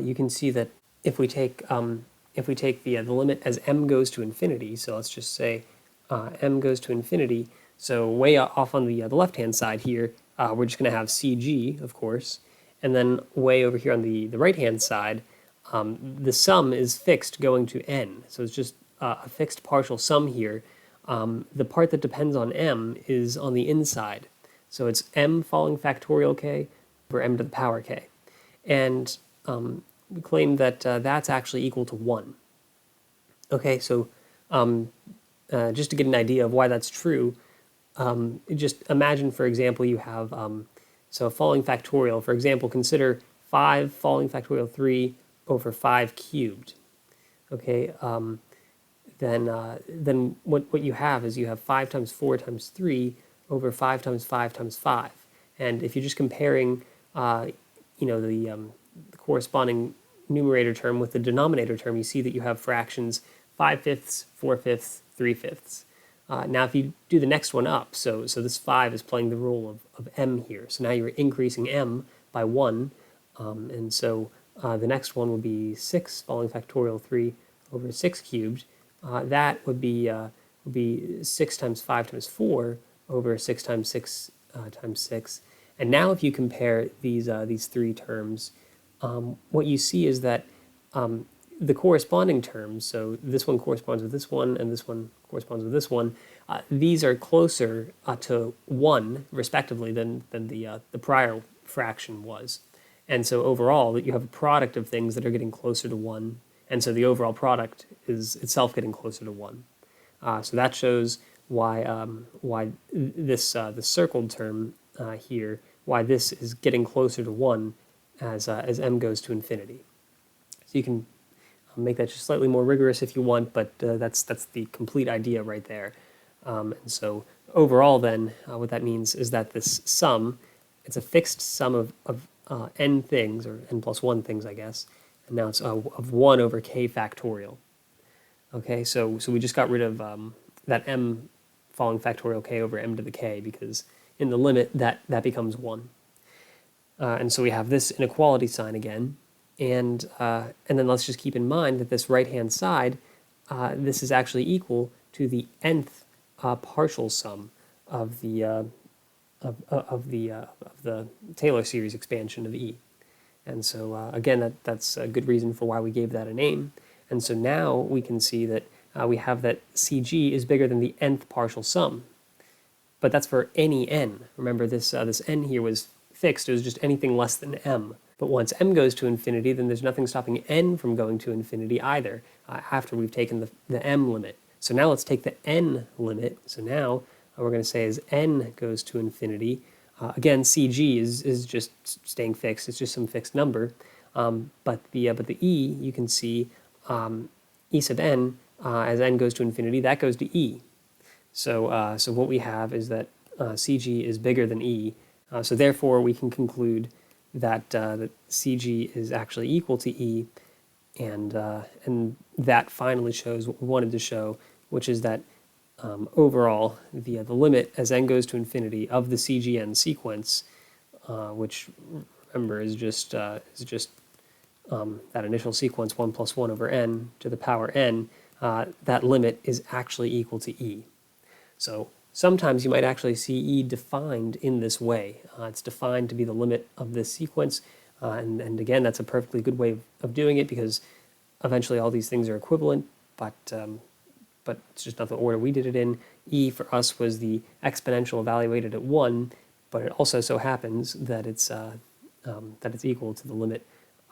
you can see that if we take the limit as m goes to infinity, so let's just say m goes to infinity. So way off on the left-hand side here, we're just going to have CG, of course, and then way over here on the right-hand side, the sum is fixed going to n. So it's just a fixed partial sum here. The part that depends on m is on the inside. So it's m falling factorial k over m to the power k. And we claim that that's actually equal to 1. Okay, so just to get an idea of why that's true, just imagine, for example, you have so falling factorial. For example, consider 5 falling factorial 3 over 5 cubed. Okay, then what you have is you have 5 times 4 times 3 over 5 times 5 times 5. And if you're just comparing, the corresponding numerator term with the denominator term, you see that you have fractions 5/5, 4/5, 3/5. Now if you do the next one up, so this 5 is playing the role of m here. So now you're increasing m by 1, and so the next one would be 6 falling factorial 3 over 6 cubed. That would be 6 times 5 times 4 over 6 times 6 times 6. And now if you compare these three terms, what you see is that the corresponding terms, so this one corresponds with this one and this one corresponds with this one, these are closer to 1, respectively, than the prior fraction was. And so overall, you have a product of things that are getting closer to 1, and so the overall product is itself getting closer to 1. So that shows why this the circled term here, why this is getting closer to 1 as m goes to infinity. So you can make that just slightly more rigorous if you want, but that's the complete idea right there. And so overall then, what that means is that this sum, it's a fixed sum of n things, or n plus 1 things, I guess, and now it's of 1 over k factorial. Okay, so we just got rid of that m following factorial k over m to the k, because in the limit that becomes 1. And so we have this inequality sign again, and then let's just keep in mind that this right-hand side, this is actually equal to the nth partial sum of the Taylor series expansion of E. And so again, that's a good reason for why we gave that a name. And so now we can see that we have that CG is bigger than the nth partial sum. But that's for any n. Remember, this n here was fixed. It was just anything less than m. But once m goes to infinity, then there's nothing stopping n from going to infinity either, after we've taken the m limit. So now let's take the n limit. So now we're going to say as n goes to infinity, again, CG is just staying fixed. It's just some fixed number. But the e, you can see e sub n, as n goes to infinity, that goes to e. So what we have is that CG is bigger than e. So therefore, we can conclude that CG is actually equal to e, and that finally shows what we wanted to show, which is that overall, the limit as n goes to infinity of the CGN sequence, which remember is just that initial sequence 1 plus 1 over n to the power n, that limit is actually equal to e. So sometimes you might actually see e defined in this way. It's defined to be the limit of this sequence, and again, that's a perfectly good way of doing it, because eventually all these things are equivalent, but it's just not the order we did it in. E for us was the exponential evaluated at 1, but it also so happens that it's equal to the limit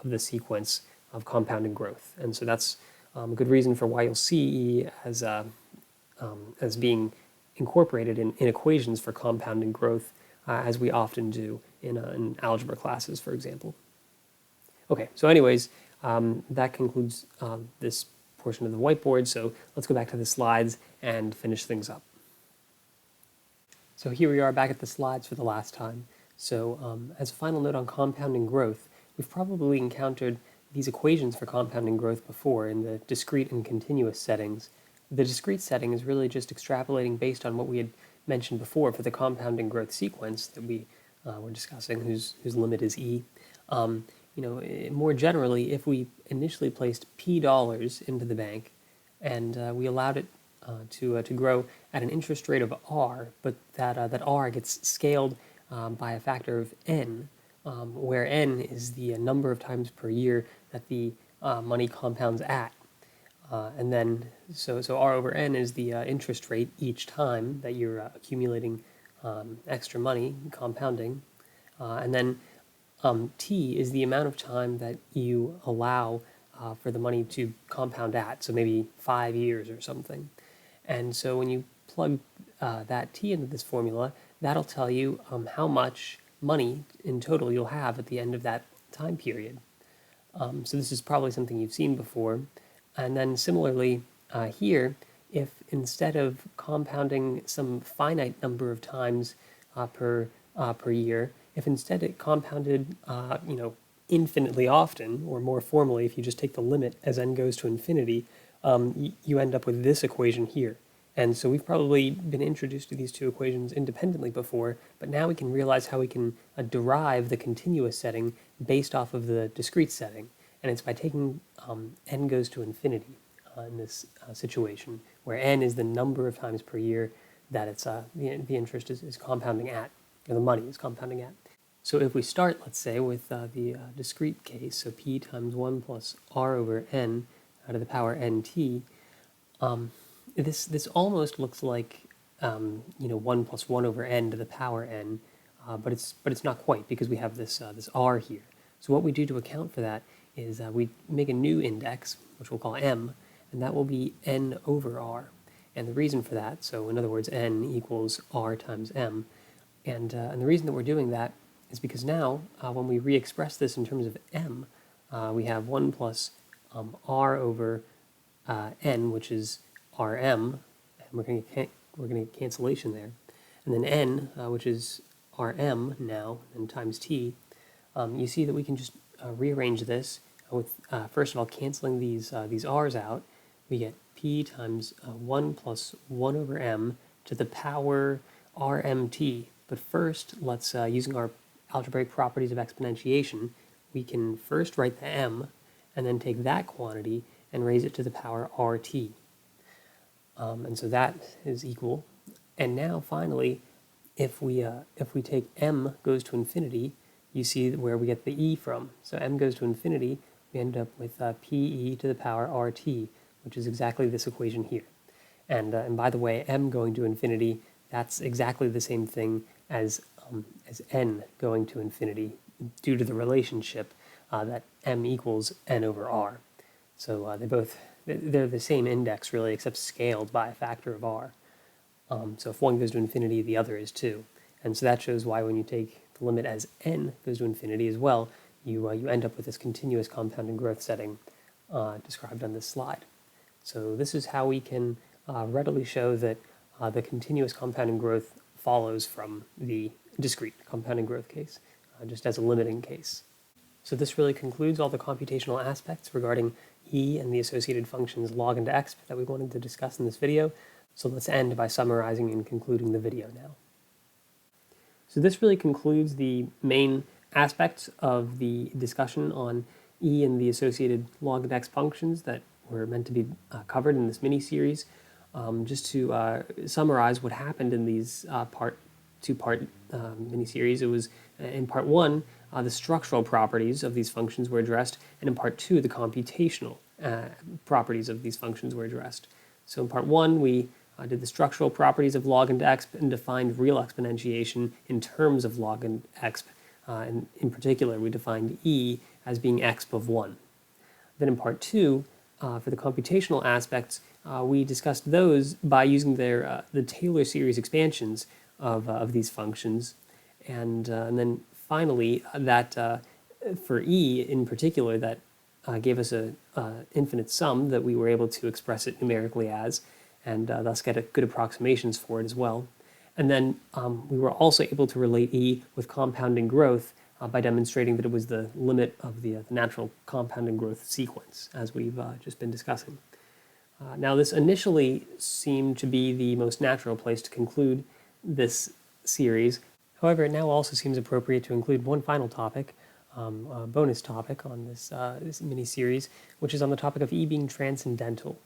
of the sequence of compounding growth. And so that's a good reason for why you'll see E as being incorporated in equations for compounding growth, as we often do in algebra classes, for example. Okay, so anyways, that concludes this portion of the whiteboard, so let's go back to the slides and finish things up. So here we are back at the slides for the last time. So as a final note on compounding growth, we've probably encountered these equations for compounding growth before in the discrete and continuous settings. The discrete setting is really just extrapolating based on what we had mentioned before for the compounding growth sequence that we were discussing, whose limit is e. More generally, if we initially placed $P into the bank and we allowed it to grow at an interest rate of r, but that r gets scaled by a factor of n, where n is the number of times per year that the money compounds at. And then, so r over n is the interest rate each time that you're accumulating extra money, compounding. And then t is the amount of time that you allow for the money to compound at, so maybe 5 years or something. And so when you plug that t into this formula, that'll tell you how much money in total you'll have at the end of that time period. So this is probably something you've seen before. And then similarly here, if instead of compounding some finite number of times per year, if instead it compounded infinitely often, or more formally, if you just take the limit as n goes to infinity, you end up with this equation here. And so we've probably been introduced to these two equations independently before, but now we can realize how we can derive the continuous setting based off of the discrete setting. And it's by taking n goes to infinity in this situation, where n is the number of times per year that it's the interest is compounding at, or the money is compounding at. So if we start, let's say, with the discrete case, so p times 1 plus r over n to the power nt, this almost looks like 1 plus 1 over n to the power n, but it's not quite, because we have this r here. So what we do to account for that is we make a new index, which we'll call m, and that will be n over r. And the reason for that, so in other words, n equals r times m, and the reason that we're doing that is because now, when we re-express this in terms of m, we have 1 plus r over n, which is rm, and we're going to get cancellation there, and then n, which is rm now, and times t. You see that we can just rearrange this First of all, canceling these r's out, we get p times 1 plus 1 over m to the power rmt. But first, let's, using our algebraic properties of exponentiation, we can first write the m and then take that quantity and raise it to the power rt. And so that is equal. And now finally, if we take m goes to infinity, you see where we get the e from. So m goes to infinity, we end up with pe to the power rt, which is exactly this equation here. And by the way, m going to infinity, that's exactly the same thing as n going to infinity, due to the relationship that m equals n over r. So they're the same index really, except scaled by a factor of r. So if one goes to infinity, the other is too. And so that shows why when you take the limit as n goes to infinity as well, you end up with this continuous compounding growth setting described on this slide. So this is how we can readily show that the continuous compounding growth follows from the discrete compounding growth case, just as a limiting case. So this really concludes all the computational aspects regarding e and the associated functions log and exp that we wanted to discuss in this video. So let's end by summarizing and concluding the video now. So this really concludes the main aspects of the discussion on e and the associated log and exp functions that were meant to be covered in this mini-series. Just to summarize what happened in these two-part mini-series, it was in part one, the structural properties of these functions were addressed, and in part two, the computational properties of these functions were addressed. So in part one, we did the structural properties of log and exp and defined real exponentiation in terms of log and exp. And in particular, we defined e as being exp of 1. Then in part two, for the computational aspects, we discussed those by using the Taylor series expansions of these functions. And then finally, that for e in particular, that gave us an infinite sum that we were able to express it numerically as, and thus get good approximations for it as well. And then we were also able to relate e with compounding growth by demonstrating that it was the limit of the natural compounding growth sequence, as we've just been discussing. Now, this initially seemed to be the most natural place to conclude this series. However, it now also seems appropriate to include one final topic, a bonus topic on this mini-series, which is on the topic of e being transcendental.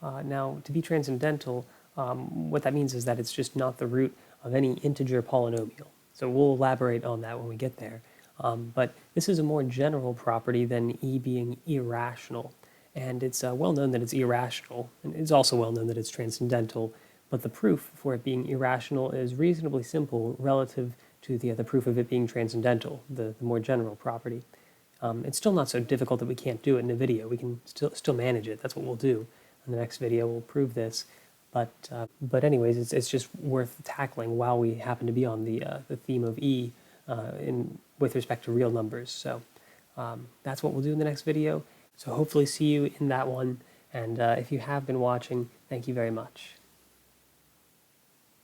Now, to be transcendental, what that means is that it's just not the root of any integer polynomial. So we'll elaborate on that when we get there. But this is a more general property than e being irrational. And it's well known that it's irrational, and it's also well known that it's transcendental, but the proof for it being irrational is reasonably simple relative to the proof of it being transcendental, the more general property. It's still not so difficult that we can't do it in a video. We can still manage it. That's what we'll do. In the next video, we'll prove this. But anyways, it's just worth tackling while we happen to be on the theme of e with respect to real numbers. So that's what we'll do in the next video. So hopefully see you in that one. And if you have been watching, thank you very much.